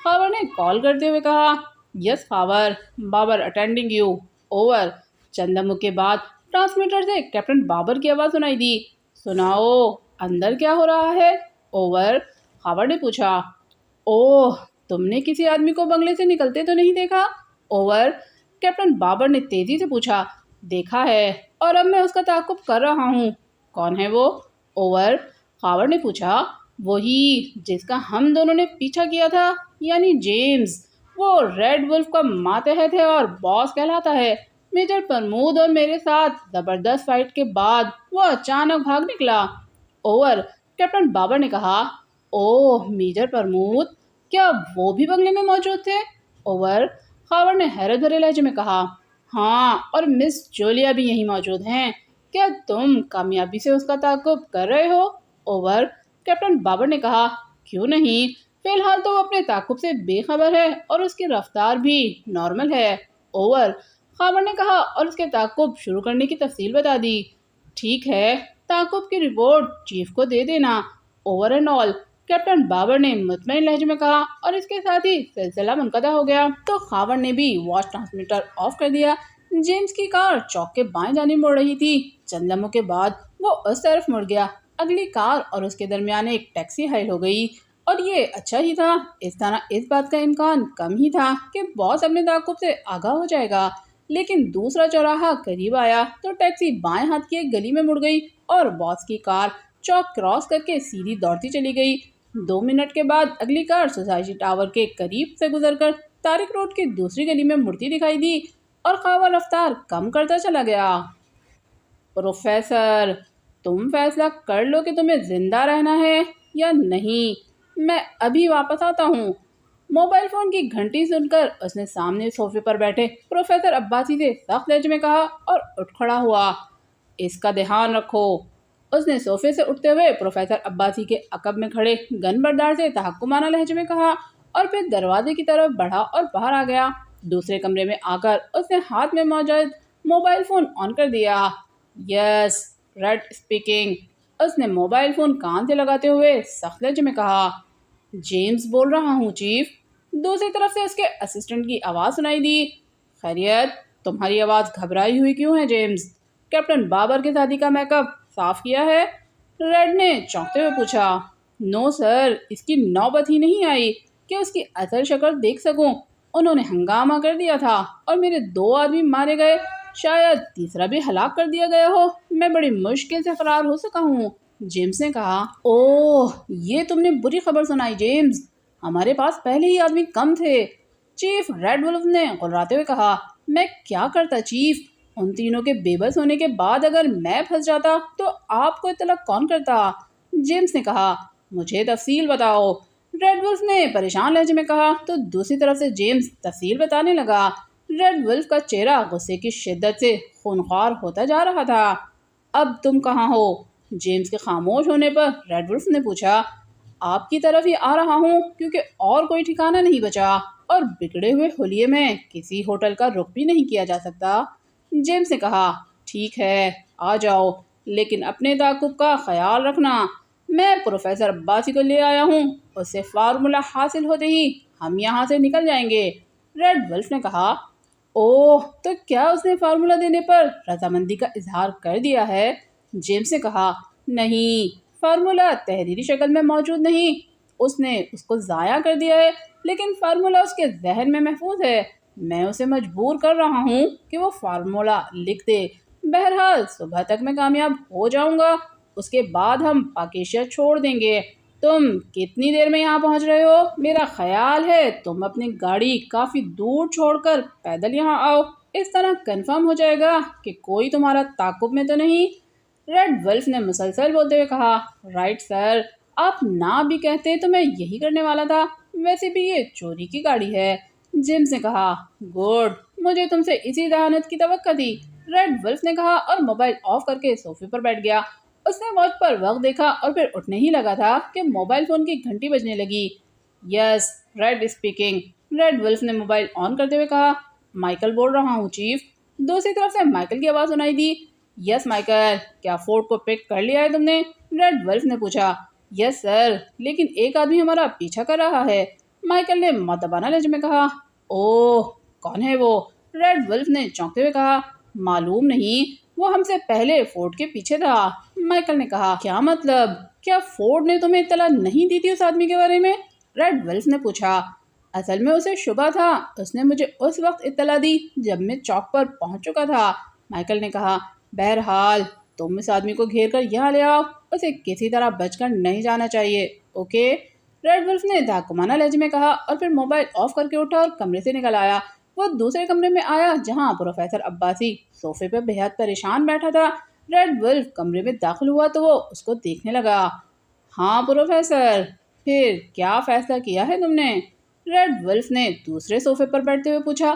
Khawar نے کال کرتے ہوئے کہا۔ Yes Khawar, Babar attending you, over. چند لمحوں کے بعد ٹرانسمیٹر سے کیپٹن بابر کی آواز سنائی دی۔ سناؤ، اندر کیا ہو رہا ہے؟ اوور، خاور نے پوچھا۔ اوہ، تم نے کسی آدمی کو بنگلے سے نکلتے تو نہیں دیکھا؟ اوور، کیپٹن بابر نے تیزی سے پوچھا۔ دیکھا ہے اور اب میں اس کا تعاقب کر رہا ہوں۔ کون ہے وہ؟ اوور، خاور نے پوچھا۔ وہی جس کا ہم دونوں نے پیچھا کیا تھا، یعنی جیمز۔ وہ ریڈ ولف کا ماتحت ہے اور باس کہلاتا ہے۔ میجر پرمود اور میرے ساتھ زبردست فائٹ کے بعد وہ اچانک بھاگ نکلا۔ اوور، کیپٹن بابر نے کہا۔ اوہ، میجر پرمود، کیا وہ بھی بنگلے میں موجود تھے؟ اوور، خاور نے حیرت بھرے لہجے میں کہا۔ ہاں، اور مس جولیا بھی یہیں موجود ہیں۔ کیا تم کامیابی سے اس کا تعاقب کر رہے ہو؟ اوور، کیپٹن بابر نے کہا۔ کیوں نہیں، فی الحال تو وہ اپنے تعاقب سے بے خبر ہے اور اس کی رفتار بھی نارمل ہے۔ اوور، خاور نے کہا اور اس کے تعاقب شروع کرنے کی تفصیل بتا دی۔ ٹھیک ہے، تعاقب کی رپورٹ چیف کو دے دینا۔ Over and all, captain Babar نے مطمئن لہجے میں کہا اور اس کے ساتھ ہی سلسلہ منقطع ہو گیا۔ تو خاور نے بھی واچ ٹرانسمیٹر آف کر دیا۔ جیمز کی کار چوک کے بائیں جانب مڑ رہی تھی۔ چند لمحوں کے بعد وہ اس طرف مڑ گیا۔ اگلی کار اور اس کے درمیان ایک ٹیکسی حائل ہو گئی اور یہ اچھا ہی تھا۔ اس طرح اس بات کا امکان کم ہی تھا کہ باس اپنے تعاقب سے آگاہ ہو جائے گا۔ لیکن دوسرا چوراہا قریب آیا تو ٹیکسی بائیں ہاتھ کی ایک گلی میں مڑ گئی اور باس کی کار چوک کراس کر کے سیدھی دوڑتی چلی گئی۔ 2 منٹ کے بعد اگلی کار سوسائٹی ٹاور کے قریب سے گزر کر طارق روڈ کی دوسری گلی میں مڑتی دکھائی دی اور خاور رفتار کم کرتا چلا گیا۔ پروفیسر، تم فیصلہ کر لو کہ تمہیں زندہ رہنا ہے یا نہیں، میں ابھی واپس آتا ہوں۔ موبائل فون کی گھنٹی سن کر اس نے سامنے صوفے پر بیٹھے پروفیسر عباسی سے سخت لہجے میں کہا اور اٹھ کھڑا ہوا۔ اس کا دھیان رکھو۔ اس نے صوفے سے اٹھتے ہوئے پروفیسر عباسی کے عقب میں کھڑے گن بردار سے تحکمانہ لہجے میں کہا اور پھر دروازے کی طرف بڑھا اور باہر آ گیا۔ دوسرے کمرے میں آ کر اس نے ہاتھ میں موجود موبائل فون آن کر دیا۔ یس، ریڈ اسپیکنگ۔ اس نے موبائل فون کان سے لگاتے ہوئے سخت لہجے میں کہا۔ جیمز بول رہا ہوں چیف۔ دوسری طرف سے اس کے اسسٹنٹ کی آواز سنائی دی۔ خیریت، تمہاری آواز گھبرائی ہوئی کیوں ہے جیمز؟ کیپٹن بابر کی شادی کا میک اپ صاف کیا ہے؟ ریڈ نے چونکتے ہوئے پوچھا۔ نو سر، اس کی نوبت ہی نہیں آئی کہ اس کی اصل شکل دیکھ سکوں۔ انہوں نے ہنگامہ کر دیا تھا اور میرے 2 آدمی مارے گئے، شاید تیسرا بھی ہلاک کر دیا گیا ہو۔ میں بڑی مشکل سے فرار ہو سکا ہوں۔ جیمز نے کہا۔ اوہ، یہ تم نے بری خبر سنائی جیمز، ہمارے پاس پہلے ہی آدمی کم تھے۔ چیف ریڈ ولف نے غراتے ہوئے کہا۔ میں کیا کرتا چیف؟ ان تینوں کے بے بس ہونے کے بعد اگر میں پھنس جاتا تو آپ کو اطلاع کون کرتا؟ جیمز نے کہا۔ مجھے تفصیل بتاؤ، ریڈ ولف نے پریشان لہجے میں کہا تو دوسری طرف سے جیمز تفصیل بتانے لگا۔ ریڈ ولف کا چہرہ غصے کی شدت سے خونخوار ہوتا جا رہا تھا۔ اب تم کہاں ہو؟ جیمز کے خاموش ہونے پر ریڈ ولف نے پوچھا۔ آپ کی طرف ہی آ رہا ہوں کیونکہ اور کوئی ٹھکانہ نہیں بچا اور بگڑے ہوئے حلیے میں کسی ہوٹل کا رخ بھی نہیں کیا جا سکتا۔ جیمز نے کہا۔ ٹھیک ہے، آ جاؤ، لیکن اپنے تعاقب کا خیال رکھنا۔ میں پروفیسر عباسی کو لے آیا ہوں، اس سے فارمولہ حاصل ہوتے ہی ہم یہاں سے نکل جائیں گے۔ ریڈ ولف نے کہا۔ اوہ، تو کیا اس نے فارمولہ دینے پر رضامندی کا اظہار کر دیا ہے؟ جیمز نے کہا۔ نہیں، فارمولہ تحریری شکل میں موجود نہیں، اس نے اس کو ضائع کر دیا ہے، لیکن فارمولہ اس کے ذہن میں محفوظ ہے۔ میں اسے مجبور کر رہا ہوں کہ وہ فارمولہ لکھ دے۔ بہرحال صبح تک میں کامیاب ہو جاؤں گا، اس کے بعد ہم پاکیشیا چھوڑ دیں گے۔ تم کتنی دیر میں یہاں پہنچ رہے ہو؟ میرا خیال ہے تم اپنی گاڑی کافی دور چھوڑ کر پیدل یہاں آؤ، اس طرح کنفرم ہو جائے گا کہ کوئی تمہارا تعاقب میں تو نہیں۔ ریڈ ولف نے مسلسل بولتے ہوئے کہا۔ رائٹ سر، آپ نہ بھی کہتے تو میں یہی کرنے والا تھا، ویسے بھی یہ چوری کی گاڑی ہے۔ جیمز نے کہا۔ گڈ، مجھے تم سے اسی ذہانت کی توقع تھی، ریڈ ولف نے کہا اور موبائل آف کر کے صوفے پر بیٹھ گیا۔ اس نے واچ پر وقت دیکھا اور پھر اٹھنے ہی لگا تھا کہ موبائل فون کی گھنٹی بجنے لگی۔ یس، ریڈ اسپیکنگ، ریڈ ولف نے موبائل آن کرتے ہوئے کہا۔ مائیکل بول رہا ہوں چیف۔ دوسری طرف سے مائیکل کی آواز سنائی دی۔ یس مائیکل، کیا فورڈ کو پک کر لیا ہے تم نے؟ ریڈ ولف نے پوچھا۔ یس سر، لیکن ایک آدمی ہمارا پیچھا کر رہا ہے، مائیکل نے مؤدبانہ لہجے میں کہا۔ اوہ، کون ہے وہ؟ ریڈ ولف نے چونکتے ہوئے کہا۔ معلوم نہیں، وہ ہم سے پہلے فورڈ کے پیچھے تھا، مائیکل نے کہا۔ کیا مطلب؟ کیا فورڈ نے تمہیں اطلاع نہیں دی تھی اس آدمی کے بارے میں؟ ریڈ ولف نے پوچھا۔ اصل میں اسے شبہ تھا، اس نے مجھے اس وقت اطلاع دی جب میں چوک پر پہنچ چکا تھا، مائیکل نے کہا۔ بہرحال تم اس آدمی کو گھیر کر یہاں لے آؤ، اسے کسی طرح بچ کر نہیں جانا چاہیے، اوکے؟ ریڈ ولف نے تحکمانہ لہجے میں کہا اور پھر موبائل آف کر کے اٹھا اور کمرے سے نکل آیا۔ وہ دوسرے کمرے میں آیا جہاں پروفیسر عباسی صوفے پہ بے حد پریشان بیٹھا تھا۔ ریڈ ولف کمرے میں داخل ہوا تو وہ اس کو دیکھنے لگا۔ ہاں پروفیسر، پھر کیا فیصلہ کیا ہے تم نے؟ ریڈ ولف نے دوسرے صوفے پر بیٹھتے ہوئے پوچھا۔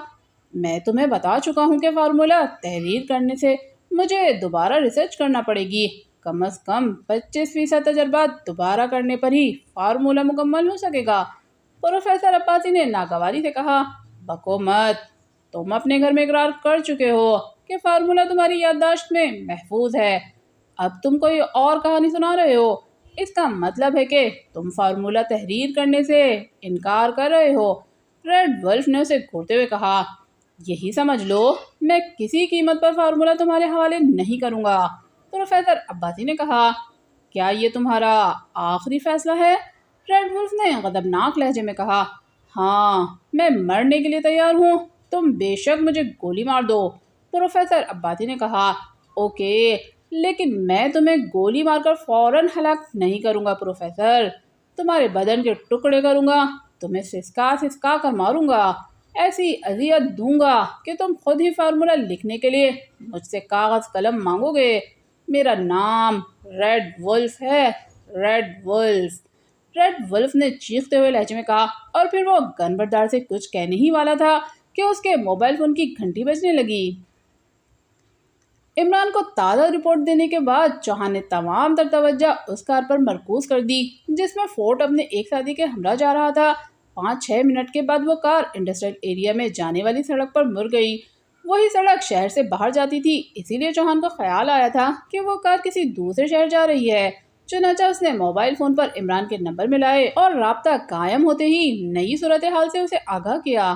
میں تمہیں بتا چکا ہوں کہ فارمولہ تحریر کرنے سے مجھے دوبارہ ریسرچ کرنا پڑے گی، کم از کم 25% تجربات دوبارہ کرنے پر ہی فارمولہ مکمل ہو سکے گا۔ پروفیسر عباسی نے ناگواری سے کہا۔ بکو مت، تم اپنے گھر میں اقرار کر چکے ہو کہ فارمولہ تمہاری یادداشت میں محفوظ ہے، اب تم کوئی اور کہانی سنا رہے ہو، اس کا مطلب ہے کہ تم فارمولہ تحریر کرنے سے انکار کر رہے ہو۔ ریڈ ولف نے اسے گھورتے ہوئے کہا۔ یہی سمجھ لو، میں کسی قیمت پر فارمولہ تمہارے حوالے نہیں کروں گا، پروفیسر عباسی نے کہا۔ کیا یہ تمہارا آخری فیصلہ ہے؟ ریڈ ولف نے غضبناک لہجے میں کہا۔ ہاں، میں مرنے کے لیے تیار ہوں، تم بے شک مجھے گولی مار دو، پروفیسر عباسی نے کہا۔ اوکے، لیکن میں تمہیں گولی مار کر فوراً ہلاک نہیں کروں گا پروفیسر، تمہارے بدن کے ٹکڑے کروں گا، تمہیں سسکا سسکا کر ماروں گا، ایسی اذیت دوں گا کہ تم خود ہی فارمولہ لکھنے کے لیے مجھ سے کاغذ قلم مانگو گے۔ میرا نام ریڈ ولف ہے، ریڈ ولف، ریڈ ولف نے چیختے ہوئے لہجے میں کہا اور پھر وہ گن بردار سے کچھ کہنے ہی والا تھا کہ اس کے موبائل فون کی گھنٹی بجنے لگی۔ عمران کو تازہ رپورٹ دینے کے بعد چوہان نے تمام تر توجہ اس کار پر مرکوز کر دی جس میں فورڈ اپنے ایک ساتھی کے ہمراہ جا رہا تھا۔ 5-6 منٹ کے بعد وہ کار انڈسٹریل ایریا میں جانے والی سڑک پر مڑ گئی۔ وہی سڑک شہر سے باہر جاتی تھی، اسی لیے چوہان کو خیال آیا تھا کہ وہ کار کسی دوسرے شہر جا رہی ہے۔ چنانچہ اس نے موبائل فون پر عمران کے نمبر ملائے اور رابطہ قائم ہوتے ہی نئی صورتحال سے اسے آگاہ کیا۔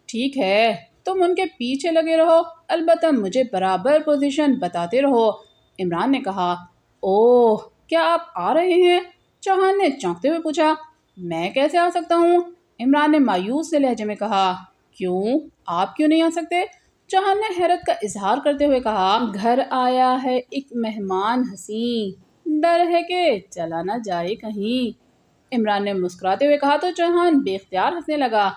ٹھیک ہے، تم ان کے پیچھے لگے رہو، البتہ مجھے برابر پوزیشن بتاتے رہو۔ عمران نے کہا، اوہ کیا آپ آ رہے ہیں؟ چوہان نے چونکتے ہوئے پوچھا۔ میں کیسے آ سکتا ہوں؟ عمران نے مایوس سے لہجے میں کہا۔ کیوں؟ آپ کیوں نہیں آ سکتے؟ چوہان نے حیرت کا اظہار کرتے ہوئے کہا، گھر آیا ہے ایک مہمان حسین، ڈر ہے کہ چلا نہ جائے کہیں۔ عمران نے مسکراتے ہوئے کہا تو چوہان بے اختیار ہنسنے لگا۔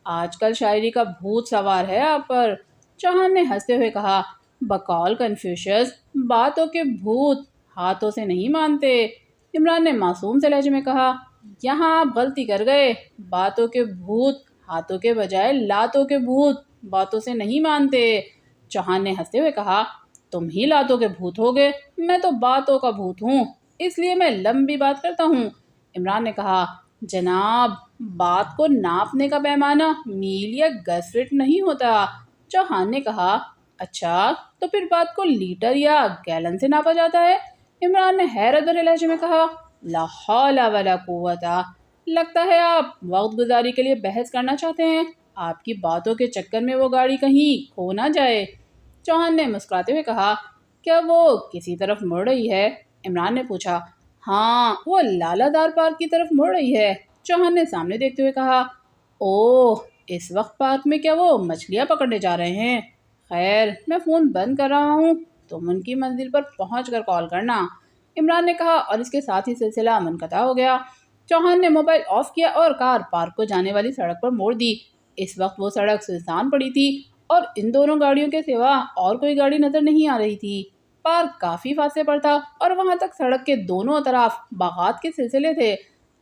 آج کل شاعری کا بھوت سوار ہے آپ پر، چوہان نے ہنستے ہوئے کہا۔ بقول کنفیوشس، باتوں کے بھوت ہاتھوں سے نہیں مانتے۔ عمران نے معصوم سے لہجے میں کہا، یہاں آپ غلطی کر گئے، باتوں کے بھوت ہاتھوں کے بجائے لاتوں کے بھوت باتوں سے نہیں مانتے۔ چوہان نے ہنستے ہوئے کہا، تم ہی لاتوں کے بھوت ہوگے، میں تو باتوں کا بھوت ہوں، اس لیے میں لمبی بات کرتا ہوں۔ عمران نے کہا، جناب بات کو ناپنے کا پیمانہ میل یا گز فٹ نہیں ہوتا۔ چوہان نے کہا، اچھا تو پھر بات کو لیٹر یا گیلن سے ناپا جاتا ہے؟ عمران نے حیرت بھرے لہجے میں کہا، لا حول ولا قوت، لگتا ہے آپ وقت گزاری کے لیے بحث کرنا چاہتے ہیں، آپ کی باتوں کے چکر میں وہ گاڑی کہیں کھو نہ جائے۔ چوہان نے مسکراتے ہوئے کہا، کیا وہ کسی طرف مڑ رہی ہے؟ عمران نے پوچھا۔ ہاں وہ لالہ دار پارک کی طرف مڑ رہی ہے، چوہان نے سامنے دیکھتے ہوئے کہا۔ اوہ اس وقت پارک میں کیا وہ مچھلیاں پکڑنے جا رہے ہیں؟ خیر میں فون بند کر رہا ہوں، تم ان کی منزل پر پہنچ کر کال کرنا، عمران نے کہا، اور اس کے ساتھ ہی سلسلہ منقطع ہو گیا۔ چوہان نے موبائل آف کیا اور کار پارک کو جانے والی سڑک پر موڑ دی۔ اس وقت وہ سڑک سنسان پڑی تھی اور ان دونوں گاڑیوں کے سوا اور کوئی گاڑی نظر نہیں آ رہی تھی۔ پارک کافی فاصلے پر تھا اور وہاں تک سڑک کے دونوں اطراف باغات کے سلسلے تھے۔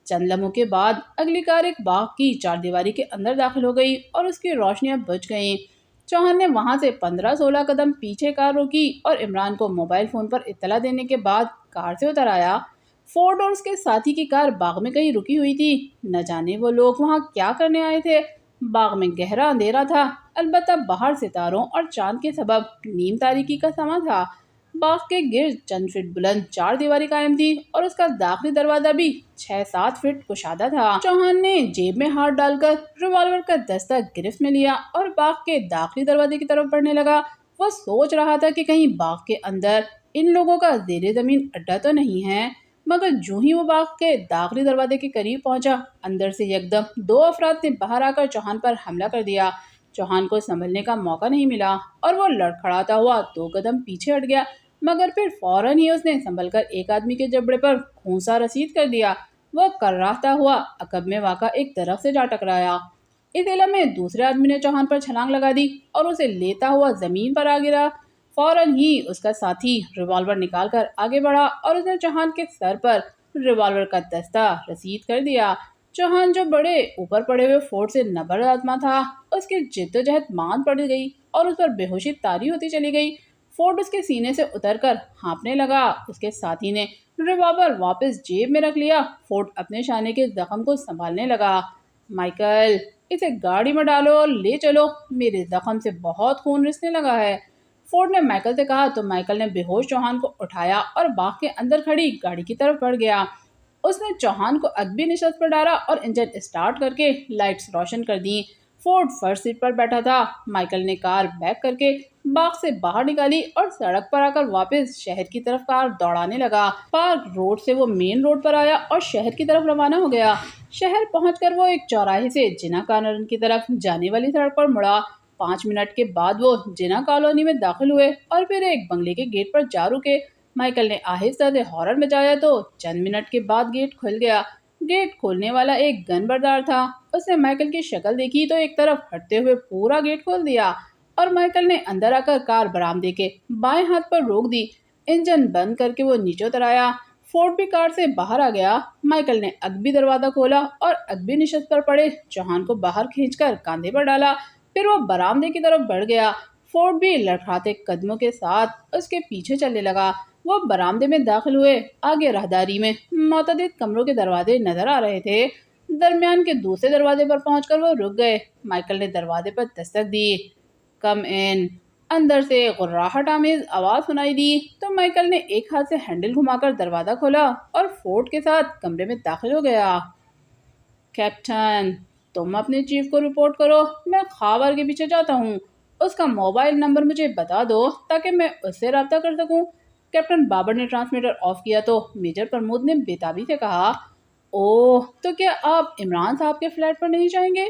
چند لمحوں کے بعد اگلی کار ایک باغ کی چار دیواری کے اندر داخل ہو گئی اور اس کی روشنیاں بجھ گئیں۔ چوہان نے وہاں سے 15-16 قدم پیچھے کار روکی اور عمران کو موبائل فون پر اطلاع دینے کے بعد کار سے اتر آیا۔ فورڈ اور اس کے ساتھی کی کار باغ میں کہیں رکی ہوئی تھی، نہ جانے وہ لوگ وہاں کیا کرنے آئے تھے۔ باغ میں گہرا اندھیرا تھا، البتہ باہر ستاروں اور چاند کے سبب نیم تاریکی کا سما تھا۔ باغ کے گرد چند فٹ بلند چار دیواری قائم تھی اور اس کا داخلی دروازہ بھی 6-7 فٹ کشادہ تھا۔ چوہان نے جیب میں ہاتھ ڈال کر ریوالور کا دستہ گرفت میں لیا اور باغ کے داخلی دروازے کی طرف بڑھنے لگا۔ وہ سوچ رہا تھا کہ کہیں باغ کے اندر ان لوگوں کا زیر زمین اڈا تو نہیں ہے، مگر جو ہی وہ باغ کے داخلی دروازے کے قریب پہنچا، اندر سے یکدم 2 افراد نے باہر آ کر چوہان پر حملہ کر دیا۔ چوہان کو سنبھلنے کا موقع نہیں ملا اور وہ لڑکھڑاتا ہوا 2 قدم پیچھے ہٹ گیا، مگر پھر فوراً ہی اس نے سنبھل کر ایک آدمی کے جبڑے پر کھونسا رسید کر دیا۔ وہ کراہتا ہوا عقب میں واقع ایک درخت سے جا ٹکرایا۔ اس علم میں دوسرے آدمی نے چوہان پر چھلانگ لگا دی اور اسے لیتا ہوا زمین پر آ گرا۔ فوراً ہی اس کا ساتھی ریوالور نکال کر آگے بڑھا اور اس نے چوہان کے سر پر ریوالور کا دستہ رسید کر دیا۔ چوہان جو بڑے اوپر پڑے ہوئے فورڈ سے نبرد آتما تھا، اس کی جد و جہد مان پڑ گئی اور اس پر بے ہوشی طاری ہوتی چلی گئی۔ فورڈ اس کے سینے سے اتر کر ہانپنے لگا۔ اس کے ساتھی نے ریوالور واپس جیب میں رکھ لیا۔ فورڈ اپنے شانے کے زخم کو سنبھالنے لگا۔ مائیکل اسے گاڑی میں ڈالو اور لے چلو، میرے زخم سے بہت خون رسنے لگا ہے، فورڈ نے مائیکل سے کہا تو مائیکل نے بے ہوش چوہان کو اٹھایا اور باغ کے اندر کھڑی گاڑی کی طرف بڑھ گیا۔ اس نے چوہان کو ادبی نشست پر ڈالا اور انجن اسٹارٹ کر کے لائٹس روشن کر دیں۔ فورڈ فرسٹ سیٹ پر بیٹھا تھا۔ مائیکل نے کار بیک کر کے باغ سے باہر نکالی اور سڑک پر آ کر واپس شہر کی طرف کار دوڑانے لگا۔ پارک روڈ سے وہ مین روڈ پر آیا اور شہر کی طرف روانہ ہو گیا۔ شہر پہنچ کر وہ ایک چوراہے سے جنا کالونی کی طرف جانے والی سڑک پر مڑا۔ 5 منٹ کے بعد وہ جنا کالونی میں داخل ہوئے اور پھر ایک بنگلے کے گیٹ پر جا رکے۔ مائیکل نے آہستہ سے ہارن بجایا تو چند منٹ کے بعد گیٹ کھل گیا۔ گیٹ کھولنے والا ایک گن بردار تھا۔ اس نے مائیکل کی شکل دیکھی تو ایک طرف ہٹتے ہوئے پورا گیٹ کھول دیا اور مائیکل نے اندر آ کر کار برآمدے کے بائیں ہاتھ پر روک دی۔ انجن بند کر کے وہ نیچے اتر آیا۔ فورڈ بھی کار سے باہر آ گیا۔ مائیکل نے عقبی دروازہ کھولا اور عقبی نشست پر پڑے چوہان کو باہر کھینچ کر کاندھے پر ڈالا۔ پھر وہ برآمدے کی طرف بڑھ گیا۔ فورڈ بھی لڑکھڑاتے قدموں کے ساتھ اس کے پیچھے چلنے لگا۔ وہ برآمدے میں داخل ہوئے۔ آگے راہداری میں متعدد کمروں کے دروازے نظر آ رہے تھے۔ درمیان کے دوسرے دروازے پر پہنچ کر وہ رک گئے۔ مائیکل نے دروازے پر دستک دی۔ کم ان۔ اندر سے غراہٹ آمیز آواز سنائی دی تو مائیکل نے ایک ہاتھ سے ہینڈل گھما کر دروازہ کھولا اور فورڈ کے ساتھ کمرے میں داخل ہو گیا۔ کیپٹن تم اپنے چیف کو رپورٹ کرو، میں خاور کے پیچھے جاتا ہوں، اس کا موبائل نمبر مجھے بتا دو تاکہ میں اس سے رابطہ کر سکوں۔ کیپٹن بابر نے ٹرانسمیٹر آف کیا تو میجر پرمود نے بےتابی سے کہا، اوہ، تو کیا آپ عمران صاحب کے فلیٹ پر نہیں جائیں گے؟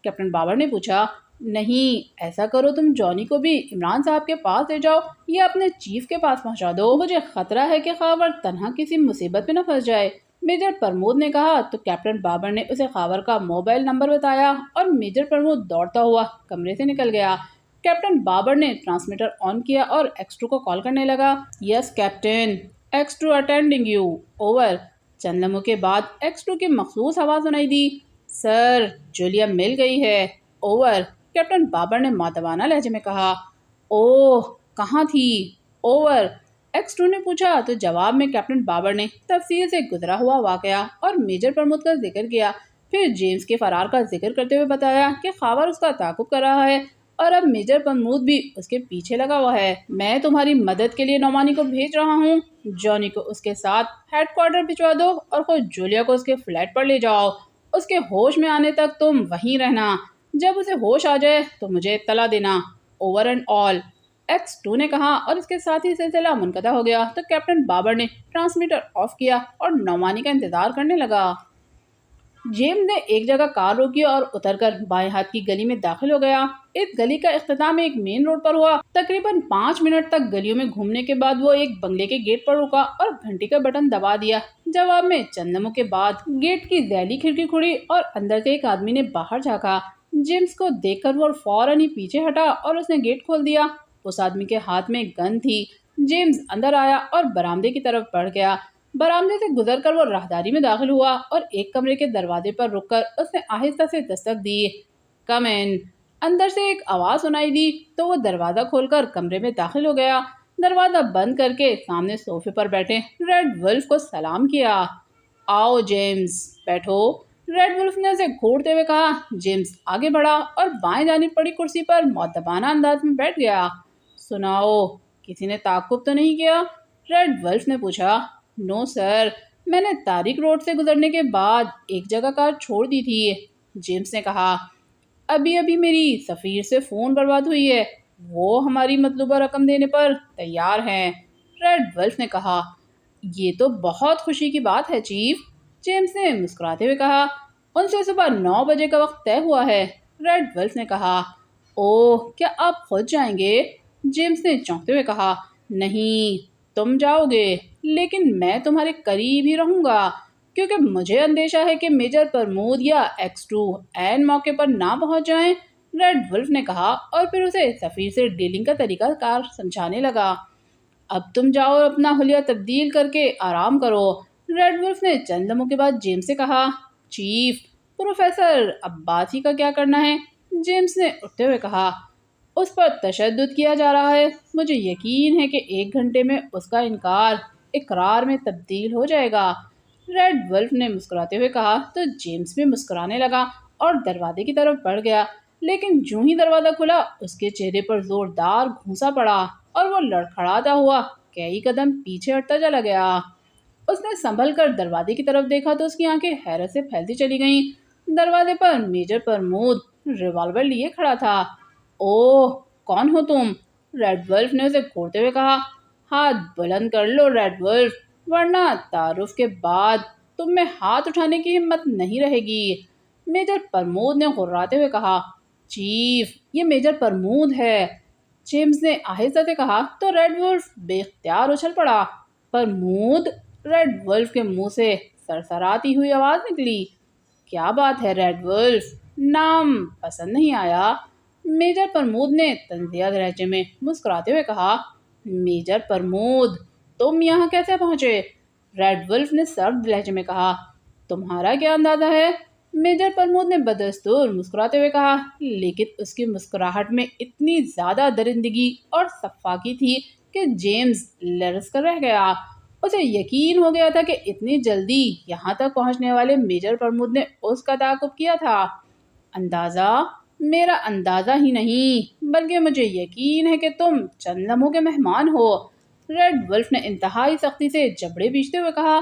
کیپٹن بابر نے پوچھا۔ نہیں، ایسا کرو تم جانی کو بھی عمران صاحب کے پاس لے جاؤ یا اپنے چیف کے پاس پہنچا دو، مجھے خطرہ ہے کہ خاور تنہا کسی مصیبت میں نہ پھنس جائے۔ میجر پرمود نے کہا تو کیپٹن بابر نے اسے خاور کا موبائل نمبر بتایا اور میجر پرمود دوڑتا ہوا کمرے سے نکل گیا۔ کیپٹن بابر نے ٹرانسمیٹر آن کیا اور ایکس2 کو کال کرنے لگا۔ یس کیپٹن، ایکس2 اٹینڈنگ یو، اوور۔ چند لمحوں کے بعد ایکس2 کی مخصوص آواز سنائی دی، سر، جولیا مل گئی ہے، اوور۔ کیپٹن بابر نے مادبانہ لہجے میں کہا، اوہ، کہاں تھی، اوور۔ ایکس2 نے پوچھا تو جواب میں کیپٹن بابر نے تفصیل سے گزرا ہوا واقعہ اور میجر پرمود کا ذکر کیا، پھر جیمز کے فرار کا ذکر کرتے ہوئے بتایا کہ خاور اس کا تعاقب کر رہا ہے اور اب میجر پرمود بھی اس کے پیچھے لگا ہوا ہے۔ میں تمہاری مدد کے لیے نعمانی کو بھیج رہا ہوں، جانی کو اس کے ساتھ ہیڈ کوارٹر بھجوا دو اور خود جولیا کو اس کے فلیٹ پر لے جاؤ، اس کے ہوش میں آنے تک تم وہیں رہنا، جب اسے ہوش آ جائے تو مجھے اطلاع دینا، اوور اینڈ آل۔ ایکس2 نے کہا اور اس کے ساتھ ہی سلسلہ منقطع ہو گیا تو کیپٹن بابر نے ٹرانسمیٹر آف کیا اور نعمانی کا انتظار کرنے لگا۔ جیمز نے ایک جگہ کار روکی اور اتر کر بائیں ہاتھ کی گلی میں داخل ہو گیا۔ اس گلی کا اختتام ایک مین روڈ پر ہوا۔ تقریباً 5 منٹ تک گلیوں میں گھومنے کے بعد وہ ایک بنگلے کے گیٹ پر رکا اور گھنٹی کا بٹن دبا دیا۔ جواب میں چند لمحوں کے بعد گیٹ کی ذیلی کھڑکی کھلی اور اندر سے ایک آدمی نے باہر جھانکا۔ جیمز کو دیکھ کر وہ فوراً ہی پیچھے ہٹا اور اس نے گیٹ کھول دیا۔ اس آدمی کے ہاتھ میں گن تھی۔ جیمز اندر آیا اور برآمدے کی طرف بڑھ گیا۔ برآمدے سے گزر کر وہ راہداری میں داخل ہوا اور ایک کمرے کے دروازے پر رک کر اس نے آہستہ سے دستک دی، کم ان۔ اندر سے ایک آواز سنائی دی تو وہ دروازہ کھول کر کمرے میں داخل ہو گیا۔ دروازہ بند کر کے سامنے صوفے پر بیٹھے ریڈ ولف کو سلام کیا۔ آؤ جیمز، بیٹھو، ریڈ ولف نے اسے گھورتے ہوئے کہا۔ جیمز آگے بڑھا اور بائیں جانب پڑی کرسی پر مؤدبانہ انداز میں بیٹھ گیا۔ سناؤ، کسی نے تعاقب تو نہیں کیا؟ ریڈ ولف نے پوچھا۔ نو سر، میں نے تاریک روڈ سے گزرنے کے بعد ایک جگہ کار چھوڑ دی تھی، جیمز نے کہا۔ ابھی میری سفیر سے فون پر بات ہوئی ہے، وہ ہماری مطلوبہ رقم دینے پر تیار ہیں، ریڈ ولف نے کہا۔ یہ تو بہت خوشی کی بات ہے چیف، جیمز نے مسکراتے ہوئے کہا۔ ان سے صبح 9 بجے کا وقت طے ہوا ہے، ریڈ ولف نے کہا۔ اوہ، کیا آپ خود جائیں گے؟ جیمز نے چونکتے ہوئے کہا۔ نہیں، تم جاؤ گے، لیکن میں تمہارے قریب ہی رہوں گا کیونکہ مجھے اندیشہ ہے کہ میجر پرمود یا ایکس2 عین موقع پر نہ پہنچ جائیں، ریڈ ولف نے کہا اور پھر اسے سفیر سے ڈیلنگ کا طریقہ کار سمجھانے لگا۔ اب تم جاؤ اور اپنا حلیہ تبدیل کر کے آرام کرو، ریڈ ولف نے چند لمحوں کے بعد جیمز سے کہا۔ چیف، پروفیسر عباسی کا کیا کرنا ہے؟ جیمز نے اٹھتے ہوئے کہا۔ اس پر تشدد کیا جا رہا ہے، مجھے یقین ہے کہ 1 گھنٹے میں اس کا انکار اقرار میں تبدیل ہو جائے گا، ریڈ ولف نے مسکراتے ہوئے کہا تو جیمز بھی مسکرانے لگا اور دروازے کی طرف بڑھ گیا، لیکن جوں ہی دروازہ کھلا اس کے چہرے پر زوردار گھونسا پڑا اور وہ لڑکھڑاتا ہوا کئی قدم پیچھے ہٹتا چلا گیا۔ اس نے سنبھل کر دروازے کی طرف دیکھا تو اس کی آنکھیں حیرت سے پھیلتی چلی گئیں۔ دروازے پر میجر پرمود ریوالور لیے کھڑا تھا۔ اوہ، کون ہو تم؟ ریڈ ولف نے اسے گھورتے ہوئے کہا۔ ہاتھ بلند کر لو ریڈ ولف، ورنہ تعارف کے بعد تم میں ہاتھ اٹھانے کی ہمت نہیں رہے گی، میجر پرمود نے غراتے ہوئے کہا۔ چیف، یہ میجر پرمود ہے، جیمز نے آہستہ سے کہا تو ریڈ ولف بے اختیار اچھل پڑا۔ پرمود؟ ریڈ ولف کے منہ سے سرسراتی ہوئی آواز نکلی۔ کیا بات ہے ریڈ ولف، نام پسند نہیں آیا؟ میجر پرمود نے طنزیہ لہجے میں مسکراتے ہوئے کہا۔ میجر پرمود، تم یہاں کیسے پہنچے؟ ریڈ ولف نے سرد لہجے میں کہا۔ تمہارا کیا اندازہ ہے؟ میجر پرمود نے بدستور مسکراتے ہوئے کہا، لیکن اس کی مسکراہٹ میں اتنی زیادہ درندگی اور سفاکی تھی کہ جیمز لرز کر رہ گیا۔ اسے یقین ہو گیا تھا کہ اتنی جلدی یہاں تک پہنچنے والے میجر پرمود نے اس کا تعاقب کیا تھا۔ اندازہ؟ میرا اندازہ ہی نہیں بلکہ مجھے یقین ہے کہ تم چند لمحوں کے مہمان ہو، ریڈ ولف نے انتہائی سختی سے جبڑے بیچتے ہوئے کہا۔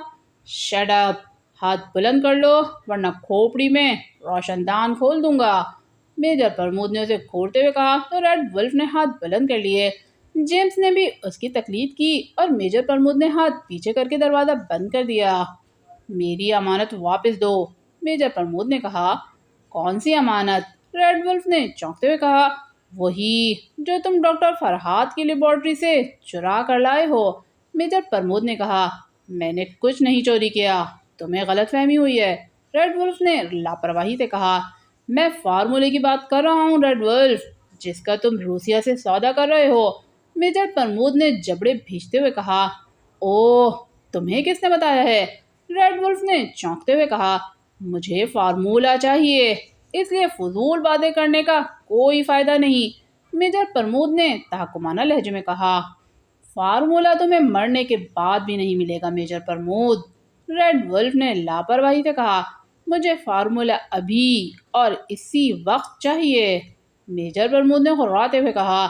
شٹ اپ، ہاتھ بلند کر لو ورنہ کھوپڑی میں روشن دان کھول دوں گا۔ میجر پرمود نے اسے گھورتے ہوئے کہا تو ریڈ ولف نے ہاتھ بلند کر لیے۔ جیمز نے بھی اس کی تقلید کی اور میجر پرمود نے ہاتھ پیچھے کر کے دروازہ بند کر دیا۔ میری امانت واپس دو، میجر پرمود نے کہا۔ کون سی امانت؟ ریڈ ولف نے چونکتے ہوئے کہا۔ وہی جو تم ڈاکٹر فرحات کی لیبارٹری سے چرا کر لائے ہو، میجر پرمود نے کہا۔ میں نے کچھ نہیں چوری کیا، تمہیں غلط فہمی ہوئی ہے، ریڈ ولف نے لاپرواہی سے کہا۔ میں فارمولے کی بات کر رہا ہوں ریڈ ولف، جس کا تم روسیہ سے سودا کر رہے ہو، میجر پرمود نے جبڑے بھیجتے ہوئے کہا۔ اوہ، تمہیں کس نے بتایا ہے؟ ریڈ ولف نے چونکتے ہوئے کہا۔ مجھے فارمولہ چاہیے، اس لیے فضول باتیں کرنے کا کوئی فائدہ نہیں، میجر پرمود نے تحکمانہ لہجے میں کہا۔ فارمولہ تمہیں مرنے کے بعد بھی نہیں ملے گا میجر پرمود، ریڈ ولف نے لاپرواہی سے کہا۔ مجھے فارمولہ ابھی اور اسی وقت چاہیے، میجر پرمود نے غراتے ہوئے کہا۔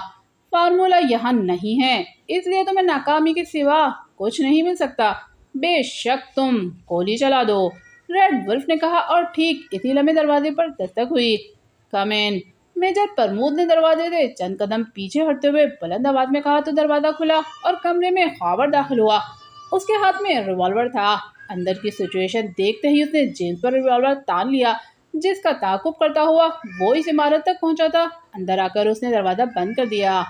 فارمولہ یہاں نہیں ہے، اس لیے تمہیں ناکامی کے سوا کچھ نہیں مل سکتا، بے شک تم گولی چلا دو، ریڈ ولف نے کہا اور ٹھیک اسی لمحے دروازے پر دستک ہوئی۔ کم ان، میجر پرمود نے دروازے سے چند قدم پیچھے ہٹتے ہوئے بلند آواز میں کہا تو دروازہ کھلا اور کمرے میں خاور داخل ہوا۔ اس کے ہاتھ میں ریوالور تھا۔ اندر کی سچویشن دیکھتے ہی اس نے جیمز پر ریوالور تان لیا، جس کا تعاقب کرتا ہوا وہ اس عمارت تک پہنچا تھا۔ اندر آ کر اس نے دروازہ بند کر دیا۔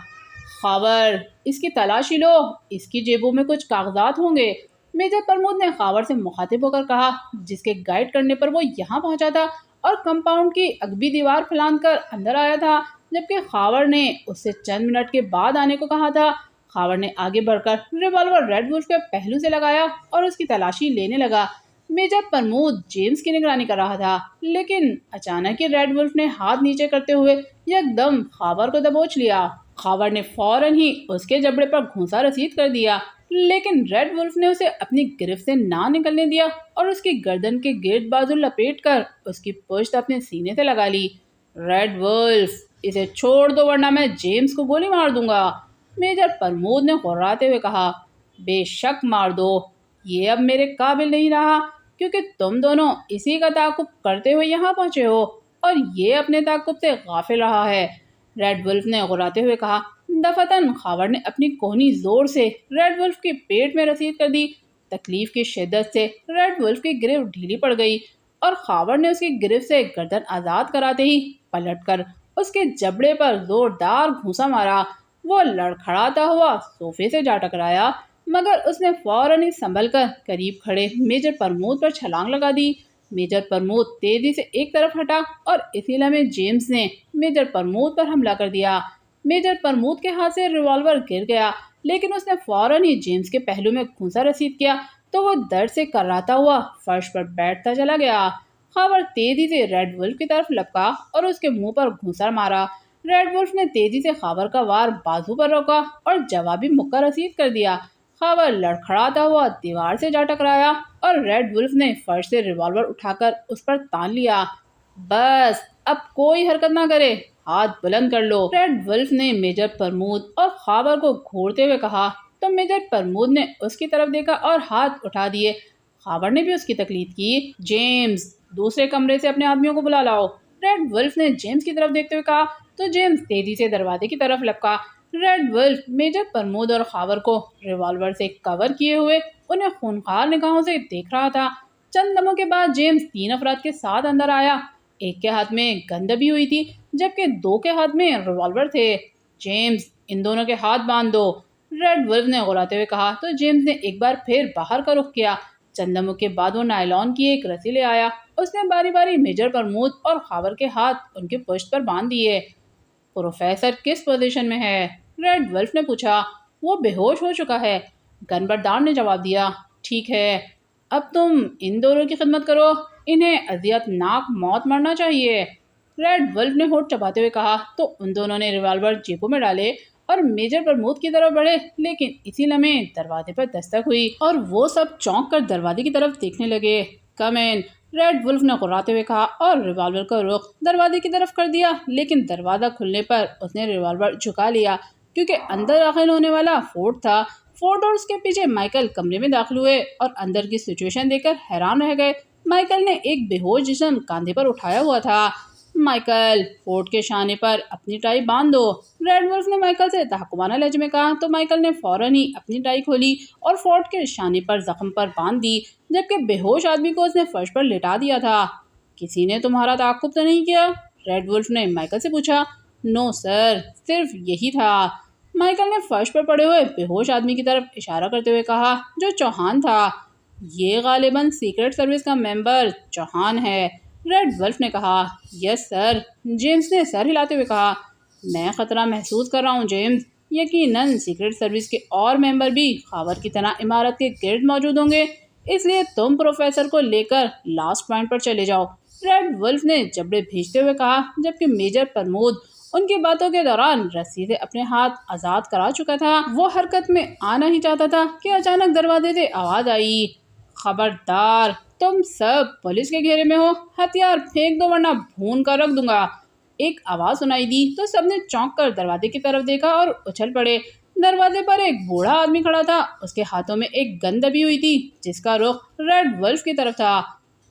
خاور، اس کی تلاشی لو، اس کی جیبوں میں کچھ کاغذات ہوں گے، میجر پرمود نے خاور سے مخاطب ہو کر کہا، جس کے گائیڈ کرنے پر وہ یہاں پہنچا تھا اور کمپاؤنڈ کی اگبی دیوار پھلانگ کر اندر آیا تھا، جبکہ خاور نے اس سے چند منٹ کے بعد آنے کو کہا تھا۔ خاور نے آگے بڑھ کر ریوالور ریڈ ولف کے پہلو سے لگایا اور اس کی تلاشی لینے لگا۔ میجر پرمود جیمز کی نگرانی کر رہا تھا، لیکن اچانک ہی ریڈ ولف نے ہاتھ نیچے کرتے ہوئے یک دم خاور کو دبوچ لیا۔ خاور نے فوراً ہی اس کے جبڑے پر گھونسا رسید کر دیا، لیکن ریڈ ولف نے اسے اپنی گرفت سے نہ نکلنے دیا اور اس کی گردن کے گرد بازو لپیٹ کر اس کی پشت اپنے سینے سے لگا لی۔ ریڈ ولف، اسے چھوڑ دو ورنہ میں جیمز کو گولی مار دوں گا، میجر پرمود نے غراتے ہوئے کہا۔ بے شک مار دو، یہ اب میرے قابل نہیں رہا، کیونکہ تم دونوں اسی کا تعاقب کرتے ہوئے یہاں پہنچے ہو اور یہ اپنے تعاقب سے غافل رہا ہے، ریڈ ولف نے غراتے ہوئے کہا۔ دفتن خاور نے اپنی کوہنی زور سے ریڈ ولف کی پیٹ میں رسید کر دی۔ تکلیف کی شدت سے ریڈ ولف کی گرفت ڈھیلی پڑ گئی اور خاور نے اس کی گرفت سے گردن آزاد کراتے ہی پلٹ کر اس کے جبڑے پر زوردار گھونسا مارا۔ وہ لڑکھڑاتا ہوا صوفے سے جا ٹکرایا، مگر اس نے فوراً ہی سنبھل کر قریب کھڑے میجر پرمود پر چھلانگ لگا دی۔ میجر پرمود تیزی سے ایک طرف ہٹا اور اسی لمحے جیمز نے میجر پرمود پر حملہ کر دیا۔ میجر پرمود کے ہاتھ سے ریوالور گر گیا، لیکن اس نے فوراً ہی جیمز کے پہلو میں گھونسا رسید کیا تو وہ درد سے کراتا ہوا فرش پر بیٹھتا چلا گیا۔ خاور تیزی سے ریڈ ولف کی طرف لپکا اور اس کے منہ پر گھونسا مارا۔ ریڈ ولف نے تیزی سے خاور کا وار بازو پر روکا اور جوابی مکہ رسید کر دیا۔ خاور لڑکھڑاتا ہوا دیوار سے جا ٹکرایا اور ریڈ ولف نے فرش سے ریوالور اٹھا کر اس پر تان لیا۔ بس اب کوئی حرکت نہ کرے، ہاتھ بلند کر لو، ریڈ ولف نے میجر پرمود اور خاور کو گھورتے ہوئے کہا تو میجر پرمود نے اس کی طرف دیکھا اور ہاتھ اٹھا دیے۔ خاور نے بھی اس کی تقلید کی۔ جیمز، دوسرے کمرے سے اپنے آدمیوں کو بلا لاؤ، ریڈ ولف نے جیمز کی طرف دیکھتے ہوئے کہا تو جیمز تیزی سے دروازے کی طرف لپکا۔ ریڈ ولف میجر پرمود اور خاور کو ریوالور سے کور کیے ہوئے انہیں خونخوار نگاہوں سے دیکھ رہا تھا۔ چند لمحوں کے بعد جیمز 3 افراد کے ساتھ اندر آیا۔ ایک کے ہاتھ میں گن دبی ہوئی تھی، جبکہ 2 کے ہاتھ میں ریوالور تھے۔ جیمز، ان دونوں کے ہاتھ باندھ دو، ریڈ ولف نے غراتے ہوئے کہا تو جیمز نے ایک بار پھر باہر کا رخ کیا۔ چند لمحوں کے بعد وہ نائلون کی ایک رسی لے آیا۔ اس نے باری باری میجر پرمود اور خاور کے ہاتھ ان کے پشت پر باندھ دیے۔ پروفیسر کس پوزیشن میں ہے؟ ریڈ ولف نے پوچھا۔ وہ بے ہوش ہو چکا ہے، گن بردار نے جواب دیا۔ ٹھیک ہے، اب تم ان دونوں کی خدمت کرو، انہیں اذیت ناک موت مرنا چاہیے، ریڈ ولف نے ہونٹ چباتے ہوئے کہا تو ان دونوں نے ریوالور جیبوں میں ڈالے اور میجر پرمود کی طرف بڑھے، لیکن اسی لمحے دروازے پر دستک ہوئی اور وہ سب چونک کر دروازے کی طرف دیکھنے لگے۔ کم ان، ریڈ ولف نے غراتے ہوئے کہا اور ریوالور کا رخ دروازے کی طرف کر دیا، لیکن دروازہ کھلنے پر اس نے ریوالور جھکا لیا کیونکہ اندر داخل ہونے والا فورڈ تھا۔ فورڈ اور اس کے پیچھے مائیکل کمرے میں داخل ہوئے اور اندر کی سچویشن دیکھ کر حیران رہ گئے۔ مائیکل نے ایک بے ہوش جسم کاندھے پر اٹھایا ہوا تھا۔ مائیکل، فورٹ کے شانے پر اپنی ٹائی باندھ دو، ریڈ ولف نے مائیکل سے تحقمانہ لہجے میں کہا تو مائیکل نے فوراً ہی اپنی ٹائی کھولی اور فورٹ کے شانے پر زخم پر باندھ دی، جبکہ بے ہوش آدمی کو اس نے فرش پر لٹا دیا تھا۔ کسی نے تمہارا تعاقب تو نہیں کیا؟ ریڈ ولف نے مائیکل سے پوچھا۔ نو سر، صرف یہی تھا۔ مائیکل نے فرش پر پڑے ہوئے بے ہوش آدمی کی طرف اشارہ کرتے ہوئے کہا جو چوہان تھا۔ یہ غالباً سیکرٹ سروس کا ممبر چوہان ہے، ریڈ ولف نے کہا۔ یس سر، جیمز نے سر ہلاتے ہوئے کہا۔ میں خطرہ محسوس کر رہا ہوں جیمز، یقیناً سیکرٹ سروس کے اور ممبر بھی خاور کی طرح عمارت کے گرد موجود ہوں گے، اس لیے تم پروفیسر کو لے کر لاسٹ پوائنٹ پر چلے جاؤ، ریڈ ولف نے جبڑے بھیجتے ہوئے کہا، جبکہ میجر پرمود ان کی باتوں کے دوران رسی سے اپنے ہاتھ آزاد کرا چکا تھا۔ وہ حرکت میں آنا ہی چاہتا تھا کہ اچانک دروازے سے آواز آئی، خبردار، تم سب پولیس کے گھیرے میں ہو، ہتھیار پھینک دو ورنہ بھون کر رکھ دوں گا۔ ایک آواز سنائی دی تو سب نے چونک کر دروازے کی طرف دیکھا اور اچھل پڑے۔ دروازے پر ایک بوڑھا آدمی کھڑا تھا، اس کے ہاتھوں میں ایک گن دبی ہوئی تھی جس کا رخ ریڈ ولف کی طرف تھا۔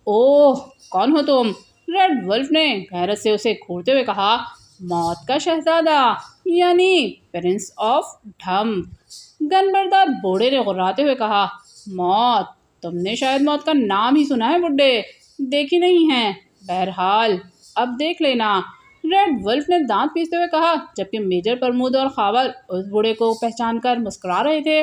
اوہ، کون ہو تم؟ ریڈ ولف نے غیرت سے اسے گھورتے ہوئے کہا۔ موت کا شہزادہ، یعنی پرنس آف ڈھمپ، گن بردار بوڑھے نے غراتے ہوئے کہا۔ موت؟ تم نے شاید موت کا نام ہی سنا ہے بڈھے، دیکھی نہیں ہے، بہرحال اب دیکھ لینا، ریڈ ولف نے دانت پیستے ہوئے کہا، جبکہ میجر پرمود اور خاور اس بوڑھے کو پہچان کر مسکرا رہے تھے۔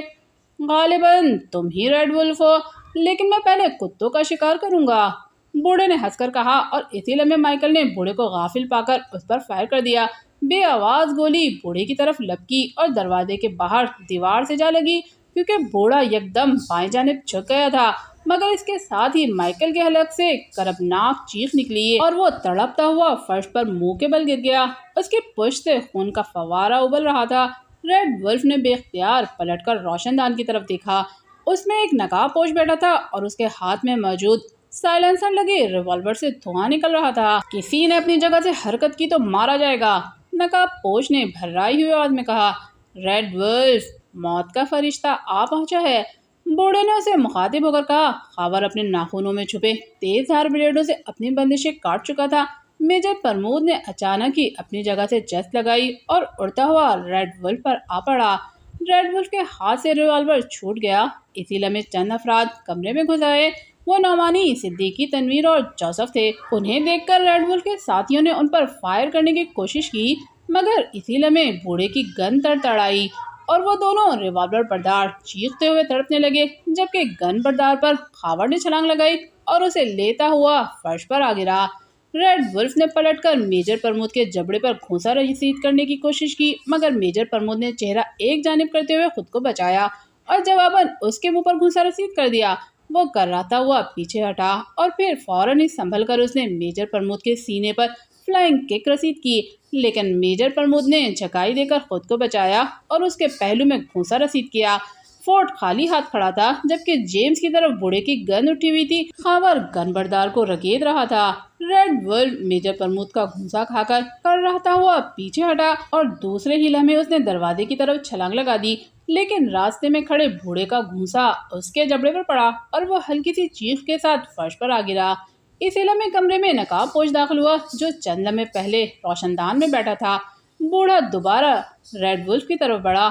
غالباً تم ہی ریڈ ولف ہو، لیکن میں پہلے کتوں کا شکار کروں گا، بوڑھے نے ہنس کر کہا، اور اسی لمحے مائیکل نے بوڑھے کو غافل پا کر اس پر فائر کر دیا۔ بے آواز گولی بوڑھے کی طرف لپکی اور دروازے کے باہر دیوار سے جا لگی، کیونکہ بوڑھا یکدم بائیں جانب جھک گیا تھا، مگر اس کے ساتھ ہی مائیکل کے حلق سے کربناک چیخ نکلی اور وہ تڑپتا ہوا فرش پر منہ کے بل گر گیا۔ اس کی پشت سے خون کا فوارہ ابل رہا تھا۔ ریڈ ولف نے بے اختیار پلٹ کر روشن دان کی طرف دیکھا۔ اس میں ایک نقاب پوش بیٹھا تھا اور اس کے ہاتھ میں موجود سائلنسر لگے ریوالور سے دھواں نکل رہا تھا۔ کسی نے اپنی جگہ سے حرکت کی تو مارا جائے گا، نقاب پوش نے بھررائی ہوئی آواز میں کہا۔ ریڈ ولف، موت کا فرشتہ آ پہنچا ہے، بوڑھے نے اسے مخاطب ہو کر کہا۔ خاور اپنے ناخنوں میں چھپے تیز دھار بلیڈوں سے اپنی بندشیں کاٹ چکا تھا۔ میجر پرمود نے اچانک ہی اپنی جگہ سے جست لگائی اور اڑتا ہوا ریڈ ولف پر آ پڑا۔ ریڈ ولف کے ہاتھ سے ریوالور چھوٹ گیا۔ اسی لمحے چند افراد کمرے میں گھس آئے۔ وہ نعمانی، صدیقی، تنویر اور جوزف تھے۔ انہیں دیکھ کر ریڈ ولف کے ساتھیوں نے ان پر فائر کرنے کی کوشش کی، مگر اسی لمحے بوڑھے کی گن تڑتڑائی اور وہ دونوں ریوالور بردار چیختے ہوئے تڑپنے لگے، جبکہ گن بردار پر خاور نے چھلانگ لگائی اور اسے لیتا ہوا فرش پر آ گرا۔ ریڈ ولف نے پلٹ کر میجر پرمود کے جبڑے پر گھونسا رسید کرنے کی کوشش کی، مگر میجر پرمود نے چہرہ ایک جانب کرتے ہوئے خود کو بچایا اور جواباً اس کے منہ پر گھونسا رسید کر دیا۔ وہ کراتا ہوا پیچھے ہٹا اور پھر فوراً ہی سنبھل کر اس نے میجر پرمود کے سینے پر فلائنگ کک رسید کی، لیکن میجر پرمود نے جھکائی دے کر خود کو بچایا اور اس کے پہلو میں گھونسا رسید کیا۔ فورٹ خالی ہاتھ کھڑا تھا، جبکہ جیمز کی طرف بوڑھے کی گن اٹھی ہوئی تھی۔ خاور گن بردار کو رگید رہا تھا۔ ریڈ ولف میجر پرمود کا گھونسا کھا کر کراتا ہوا پیچھے ہٹا اور دوسرے ہی لمحے اس نے دروازے کی طرف چھلانگ لگا دی، لیکن راستے میں کھڑے بوڑھے کا گھونسا اس کے جبڑے پر پڑا اور وہ ہلکی سی چیخ کے ساتھ فرش پر آ گرا۔ اسی لمحے کمرے میں نقاب پوش داخل ہوا، جو چند لمحے پہلے روشن دان میں بیٹھا تھا۔ بوڑھا دوبارہ ریڈ ولف کی طرف بڑھا۔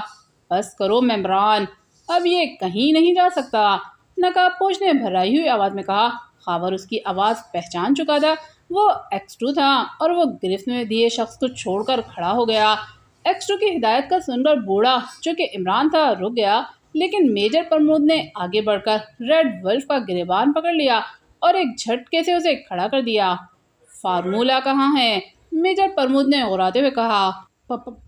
بس کرو ممبران، اب یہ کہیں نہیں جا سکتا، نقاب پوش نے بھرائی ہوئی آواز میں کہا۔ خاور اس کی آواز پہچان چکا تھا۔ وہ ایکسٹرو تھا اور وہ گرفت میں دیے شخص کو چھوڑ کر کھڑا ہو گیا۔ ایکسٹرو کی ہدایت کا سن کر بوڑھا، جو کہ عمران تھا، رک گیا، لیکن میجر پرمود نے آگے بڑھ کر ریڈ ولف کا گریبان پکڑ لیا اور ایک جھٹکے سے اسے کھڑا کر دیا۔ فارمولہ کہاں ہے؟ میجر پرمود نے غراتے ہوئے کہا۔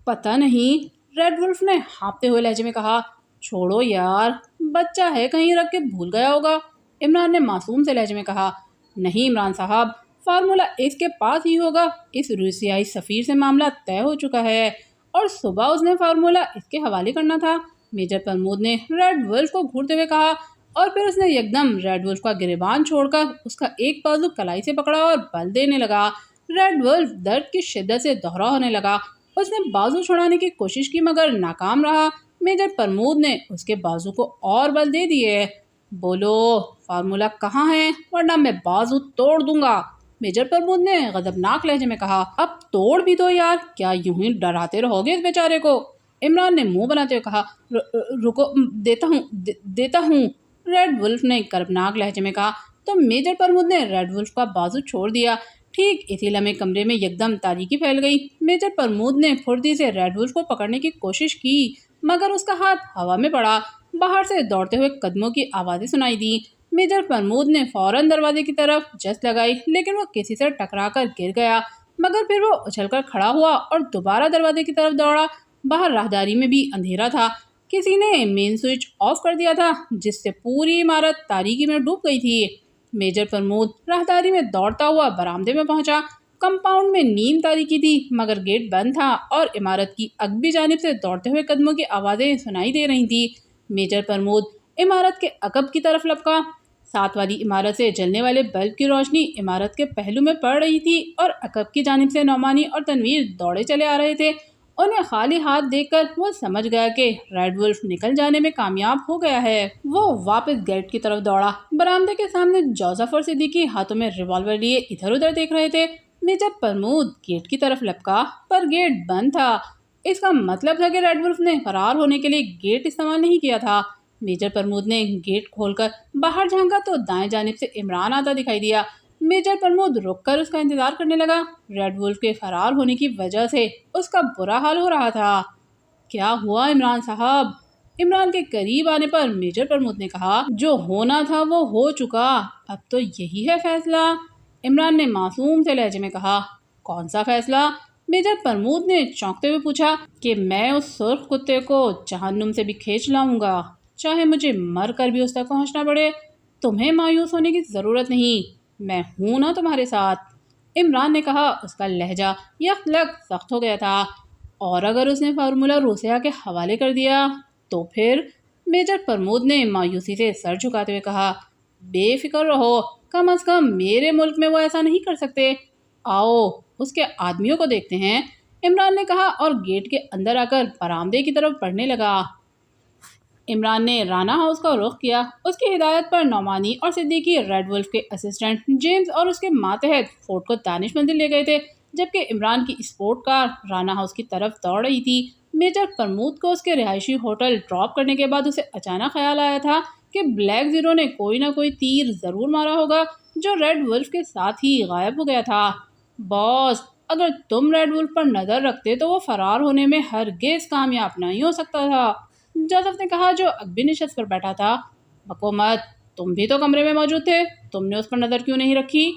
پتہ نہیں، ریڈ ولف نے ہانپتے ہوئے لہجے میں کہا۔ چھوڑو یار، بچہ ہے، کہیں رکھ کے بھول گیا ہوگا، عمران نے معصوم سے لہجے میں کہا۔ نہیں عمران صاحب، فارمولہ اس کے پاس ہی ہوگا، اس روسیائی سفیر سے معاملہ طے ہو چکا ہے اور صبح اس نے فارمولہ اس کے حوالے کرنا تھا، میجر پرمود نے ریڈ ولف کو گھورتے ہوئے کہا، اور پھر اس نے یکدم ریڈ ولف کا گریبان چھوڑ کر اس کا ایک بازو کلائی سے پکڑا اور بل دینے لگا۔ ریڈ ولف درد کی شدت سے دوہرا ہونے لگا۔ اس نے بازو چھڑانے کی کوشش کی مگر ناکام رہا۔ میجر پرمود نے اس کے بازو کو اور بل دے دیے۔ بولو فارمولا کہاں ہے ورنہ میں بازو توڑ دوں گا، میجر پرمود نے غضبناک لہجے میں کہا۔ اب توڑ بھی دو یار، کیا یوں ہی ڈراتے رہو گے اس بیچارے کو؟ عمران نے منہ بناتے ہوئے کہا۔ رکو، دیتا ہوں ریڈ ولف نے کربناک لہجے میں کہا۔ تو میجر پرمود نے ریڈ ولف کا بازو چھوڑ دیا۔ ٹھیک اسی لمحے کمرے میں یکدم تاریکی پھیل گئی۔ میجر پرمود نے پھرتی سے ریڈ ولف کو پکڑنے کی کوشش کی مگر اس کا ہاتھ ہوا میں پڑا۔ باہر سے دوڑتے ہوئے قدموں کی آوازیں سنائی دی۔ میجر پرمود نے فوراً دروازے کی طرف جست لگائی لیکن وہ کسی سے ٹکرا کر گر گیا، مگر پھر وہ اچھل کر کھڑا ہوا اور دوبارہ دروازے کی طرف دوڑا۔ باہر راہداری میں بھی اندھیرا تھا، کسی نے مین سوئچ آف کر دیا تھا جس سے پوری عمارت تاریکی میں ڈوب گئی تھی۔ میجر پرمود راہداری میں دوڑتا ہوا برآمدے میں پہنچا۔ کمپاؤنڈ میں نیم تاریکی تھی مگر گیٹ بند تھا اور عمارت کی اگبی جانب سے دوڑتے ہوئے قدموں کی آوازیں سنائی دے رہی تھیں۔ میجر پرمود عمارت کے عقب کی طرف لپکا۔ ساتھ والی عمارت سے جلنے والے بلب کی روشنی عمارت کے پہلو میں پڑ رہی تھی اور عقب کی جانب سے نعمانی اور تنویر دوڑے چلے آ رہے تھے۔ انہیں خالی ہاتھ دیکھ کر وہ سمجھ گیا کہ ریڈ ولف نکل جانے میں کامیاب ہو گیا ہے۔ وہ واپس گیٹ کی طرف دوڑا۔ برآمدے کے سامنے جوزف اور صدیقی ہاتھوں میں ریوالور لیے ادھر ادھر دیکھ رہے تھے۔ میجر پرمود گیٹ کی طرف لپکا پر گیٹ بند تھا۔ اس کا مطلب تھا کہ ریڈ ولف نے فرار ہونے کے لیے گیٹ استعمال نہیں کیا تھا۔ میجر پرمود نے گیٹ کھول کر باہر جھانکا تو دائیں جانب سے عمران آتا دکھائی دیا۔ میجر پرمود رک کر اس کا انتظار کرنے لگا۔ ریڈ ولف کے فرار ہونے کی وجہ سے اس کا برا حال ہو رہا تھا۔ کیا ہوا عمران صاحب؟ عمران کے قریب آنے پر میجر پرمود نے کہا۔ جو ہونا تھا وہ ہو چکا، اب تو یہی ہے فیصلہ، عمران نے معصوم سے لہجے میں کہا۔ کون سا فیصلہ؟ میجر پرمود نے چونکتے ہوئے پوچھا۔ کہ میں اس سرخ کتے کو جہنم سے بھی کھینچ لاؤں گا، چاہے مجھے مر کر بھی اس تک پہنچنا پڑے۔ تمہیں مایوس ہونے کی ضرورت نہیں، میں ہوں نا تمہارے ساتھ، عمران نے کہا۔ اس کا لہجہ یک لگ سخت ہو گیا تھا۔ اور اگر اس نے فارمولا روسیا کے حوالے کر دیا تو پھر؟ میجر پرمود نے مایوسی سے سر جھکاتے ہوئے کہا۔ بے فکر رہو، کم از کم میرے ملک میں وہ ایسا نہیں کر سکتے۔ آؤ اس کے آدمیوں کو دیکھتے ہیں، عمران نے کہا اور گیٹ کے اندر آ کر برآمدے کی طرف بڑھنے لگا۔ عمران نے رانا ہاؤس کا رخ کیا۔ اس کی ہدایت پر نعمانی اور صدیقی ریڈ ولف کے اسسٹنٹ جیمز اور اس کے ماتحت فورٹ کو دانش منزل لے گئے تھے، جبکہ عمران کی اسپورٹ کار رانا ہاؤس کی طرف دوڑ رہی تھی۔ میجر پرمود کو اس کے رہائشی ہوٹل ڈراپ کرنے کے بعد اسے اچانک خیال آیا تھا کہ بلیک زیرو نے کوئی نہ کوئی تیر ضرور مارا ہوگا جو ریڈ ولف کے ساتھ ہی غائب ہو گیا تھا۔ باس، اگر تم ریڈ ولف پر نظر رکھتے تو وہ فرار ہونے میں ہرگز کامیاب نہیں ہو سکتا تھا، جوزف نے کہا جو عقبی نشست پر بیٹھا تھا۔ حکومت، تم بھی تو کمرے میں موجود تھے، تم نے اس پر نظر کیوں نہیں رکھی؟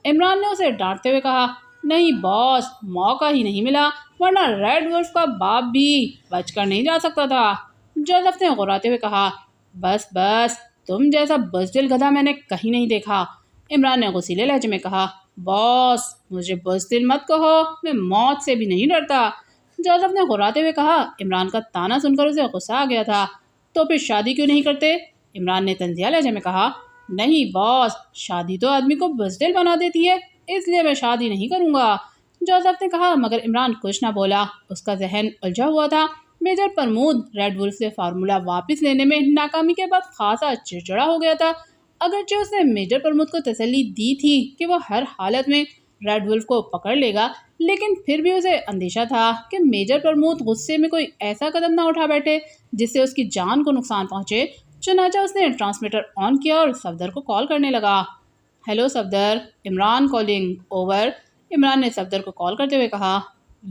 عمران نے اسے ڈانٹتے ہوئے کہا۔ نہیں باس، موقع ہی نہیں ملا، ورنہ ریڈ ولف کا باپ بھی بچ کر نہیں جا سکتا تھا، جوزف نے غراتے ہوئے کہا۔ بس بس، تم جیسا بزدل گدھا میں نے کہیں نہیں دیکھا، عمران نے غصیلے لہجے میں کہا۔ باس، مجھے بزدل مت کہو، میں موت سے بھی نہیں ڈرتا، جوزف نے غراتے ہوئے کہا۔ عمران کا طعنہ سن کر اسے غصہ آ گیا تھا۔ تو پھر شادی کیوں نہیں کرتے؟ عمران نے طنزیہ لہجے میں کہا۔ نہیں باس، شادی تو آدمی کو بزدل بنا دیتی ہے، اس لیے میں شادی نہیں کروں گا، جوزف نے کہا، مگر عمران کچھ نہ بولا، اس کا ذہن الجھا ہوا تھا۔ میجر پرمود ریڈ ولف سے فارمولا واپس لینے میں ناکامی کے بعد خاصا چڑچڑا ہو گیا تھا۔ اگرچہ اس نے میجر پرمود کو تسلی دی تھی کہ وہ ہر حالت میں ریڈ ولف کو پکڑ لے گا، لیکن پھر بھی اسے اندیشہ تھا کہ میجر پرمود غصے میں کوئی ایسا قدم نہ اٹھا بیٹھے جس سے اس کی جان کو نقصان پہنچے۔ چنانچہ اس نے ٹرانسمیٹر آن کیا اور صفدر کو کال کرنے لگا۔ Hello Safdar, Imran calling, over, Imran نے صفدر کو کال کرتے ہوئے کہا۔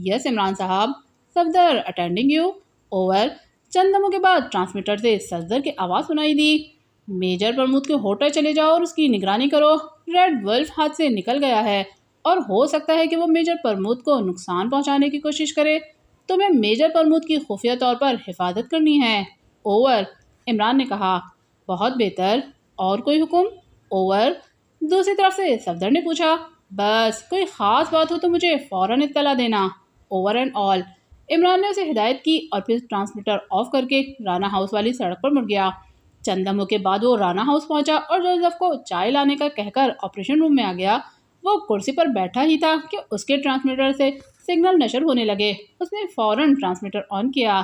یس عمران صاحب، صفدر اٹینڈنگ یو، اوور۔ چند لمحوں کے بعد ٹرانسمیٹر سے صفدر کی آواز سنائی دی۔ میجر پرمود کے ہوٹل چلے جاؤ اور اس کی نگرانی کرو، ریڈ ولف ہاتھ سے نکل گیا ہے اور ہو سکتا ہے کہ وہ میجر پرمود کو نقصان پہنچانے کی کوشش کرے، تمہیں میجر پرمود کی خفیہ طور پر حفاظت کرنی ہے، اوور، عمران نے کہا۔ بہت بہتر، اور کوئی حکم؟ اوور، دوسری طرف سے صفدر نے پوچھا۔ بس کوئی خاص بات ہو تو مجھے فوراً اطلاع دینا، اوور اینڈ آل، عمران نے اسے ہدایت کی اور پھر ٹرانسمیٹر آف کر کے رانا ہاؤس والی سڑک پر مڑ گیا۔ چند لمحوں کے بعد وہ رانا ہاؤس پہنچا اور جوزف کو چائے لانے کا کہہ کر آپریشن روم میں آ گیا۔ وہ کرسی پر بیٹھا ہی تھا کہ اس کے ٹرانسمیٹر سے سگنل نشر ہونے لگے۔ اس نے فوراً ٹرانسمیٹر آن کیا۔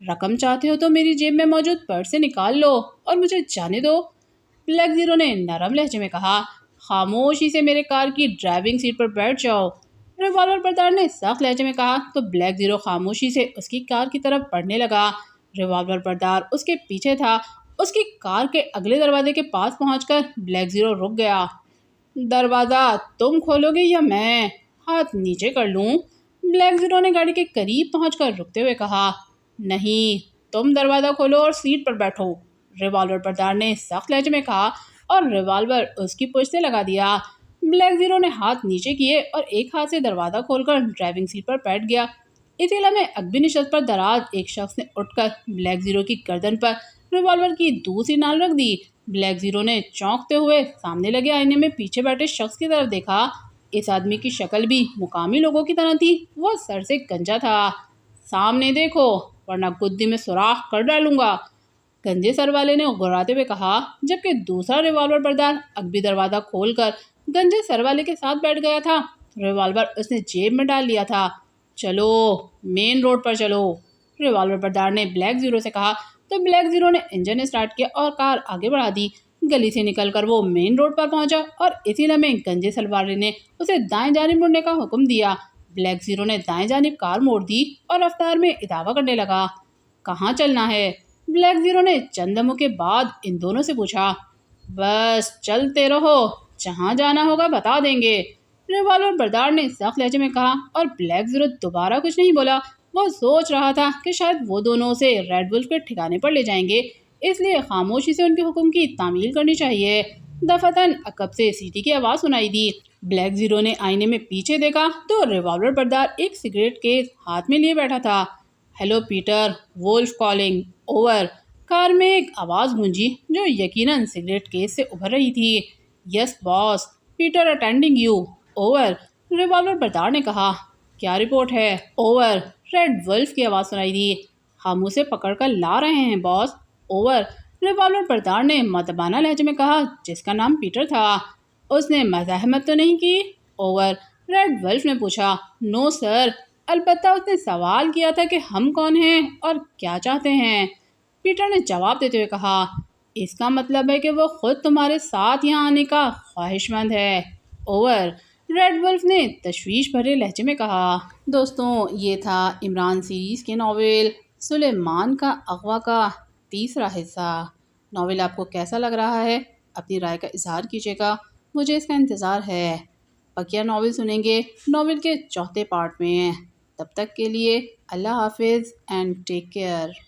رقم چاہتے ہو تو میری جیب میں موجود پرس سے نکال لو اور مجھے جانے دو، بلیک زیرو نے نرم لہجے میں کہا۔ خاموشی سے میرے کار کی ڈرائیونگ سیٹ پر بیٹھ جاؤ، ریوالور بردار نے سخت لہجے میں کہا تو بلیک زیرو خاموشی سے اس کی کار کی طرف بڑھنے لگا۔ ریوالور بردار اس کے پیچھے تھا۔ اس کی کار کے اگلے دروازے کے پاس پہنچ کر بلیک زیرو رک گیا۔ دروازہ تم کھولو گے یا میں ہاتھ نیچے کر لوں؟ بلیک زیرو نے گاڑی کے قریب پہنچ کر رکتے ہوئے کہا۔ نہیں، تم دروازہ کھولو اور سیٹ پر بیٹھو، ریوالور بردار نے سخت لہجے میں کہا اور ریوالور اس کی پشت سے لگا دیا۔ بلیک زیرو نے ہاتھ نیچے کیے اور ایک ہاتھ سے دروازہ کھول کر ڈرائیونگ سیٹ پر بیٹھ گیا۔ اسی لمحے عقبی نشست پر دراز ایک شخص نے اٹھ کر بلیک زیرو کی گردن پر ریوالور کی دوسری نال رکھ دی۔ بلیک زیرو نے چونکتے ہوئے سامنے لگے آئینے میں پیچھے بیٹھے شخص کی طرف دیکھا۔ اس آدمی کی شکل بھی مقامی لوگوں کی طرح تھی، وہ سر سے گنجا تھا۔ سامنے دیکھو ورنہ گدی میں سوراخ کر ڈالوں گا، گنجے سر والے نے گھراتے ہوئے کہا، جبکہ دوسرا ریوالور بردار عقبی دروازہ کھول کر گنجے سر والے کے ساتھ بیٹھ گیا تھا۔ ریوالور اس نے جیب میں ڈال لیا تھا۔ چلو مین روڈ پر چلو، ریوالور بردار نے بلیک زیرو سے کہا تو بلیک زیرو نے انجن اسٹارٹ کیا اور کار آگے بڑھا دی۔ گلی سے نکل کر وہ مین روڈ پر پہنچا اور اسی لمحے گنجے سر والے نے اسے دائیں جانب مڑنے کا حکم دیا۔ بلیک زیرو نے دائیں جانب کار موڑ دی اور رفتار میں اضافہ کرنے لگا۔ کہاں چلنا ہے؟ بلیک زیرو نے چند دموں کے بعد ان دونوں سے پوچھا۔ بس چلتے رہو، جہاں جانا ہوگا بتا دیں گے، ریوالور بردار نے سخت لہجے میں کہا اور بلیک زیرو دوبارہ کچھ نہیں بولا۔ وہ سوچ رہا تھا کہ شاید وہ دونوں اسے ریڈ ولف کے ٹھکانے پر لے جائیں گے، اس لیے خاموشی سے ان کے حکم کی تعمیل کرنی چاہیے۔ دفعتاً عقب سے سیٹی کی آواز سنائی دی۔ بلیک زیرو نے آئینے میں پیچھے دیکھا تو ریوالور بردار ایک سگریٹ کیس ہاتھ میں لیے بیٹھا تھا۔ Hello Peter, wolf calling, over, car میں ایک آواز گونجی جو یقیناً سگریٹ کیس سے ابھر رہی تھی۔ Yes boss, Peter attending you, over, revolver بردار نے کہا۔ کیا رپورٹ ہے؟ اوور، ریڈ ولف کی آواز سنائی دی۔ ہم اسے پکڑ کر لا رہے ہیں باس، اوور، ریوالور بردار نے مدبانہ لہجے میں کہا جس کا نام پیٹر تھا۔ اس نے مزاحمت تو نہیں کی؟ اوور، ریڈ ولف نے پوچھا۔ نو سر، البتہ اس نے سوال کیا تھا کہ ہم کون ہیں اور کیا چاہتے ہیں، پیٹر نے جواب دیتے ہوئے کہا۔ اس کا مطلب ہے کہ وہ خود تمہارے ساتھ یہاں آنے کا خواہش مند ہے، اوور، ریڈ ولف نے تشویش بھرے لہجے میں کہا۔ دوستوں، یہ تھا عمران سیریز کے ناول سلیمان کا اغوا کا تیسرا حصہ۔ ناول آپ کو کیسا لگ رہا ہے؟ اپنی رائے کا اظہار کیجیے گا، مجھے اس کا انتظار ہے۔ بقیہ ناول سنیں گے ناول کے چوتھے پارٹ میں۔ تب تک کے لیے اللہ حافظ اینڈ ٹیک کیئر۔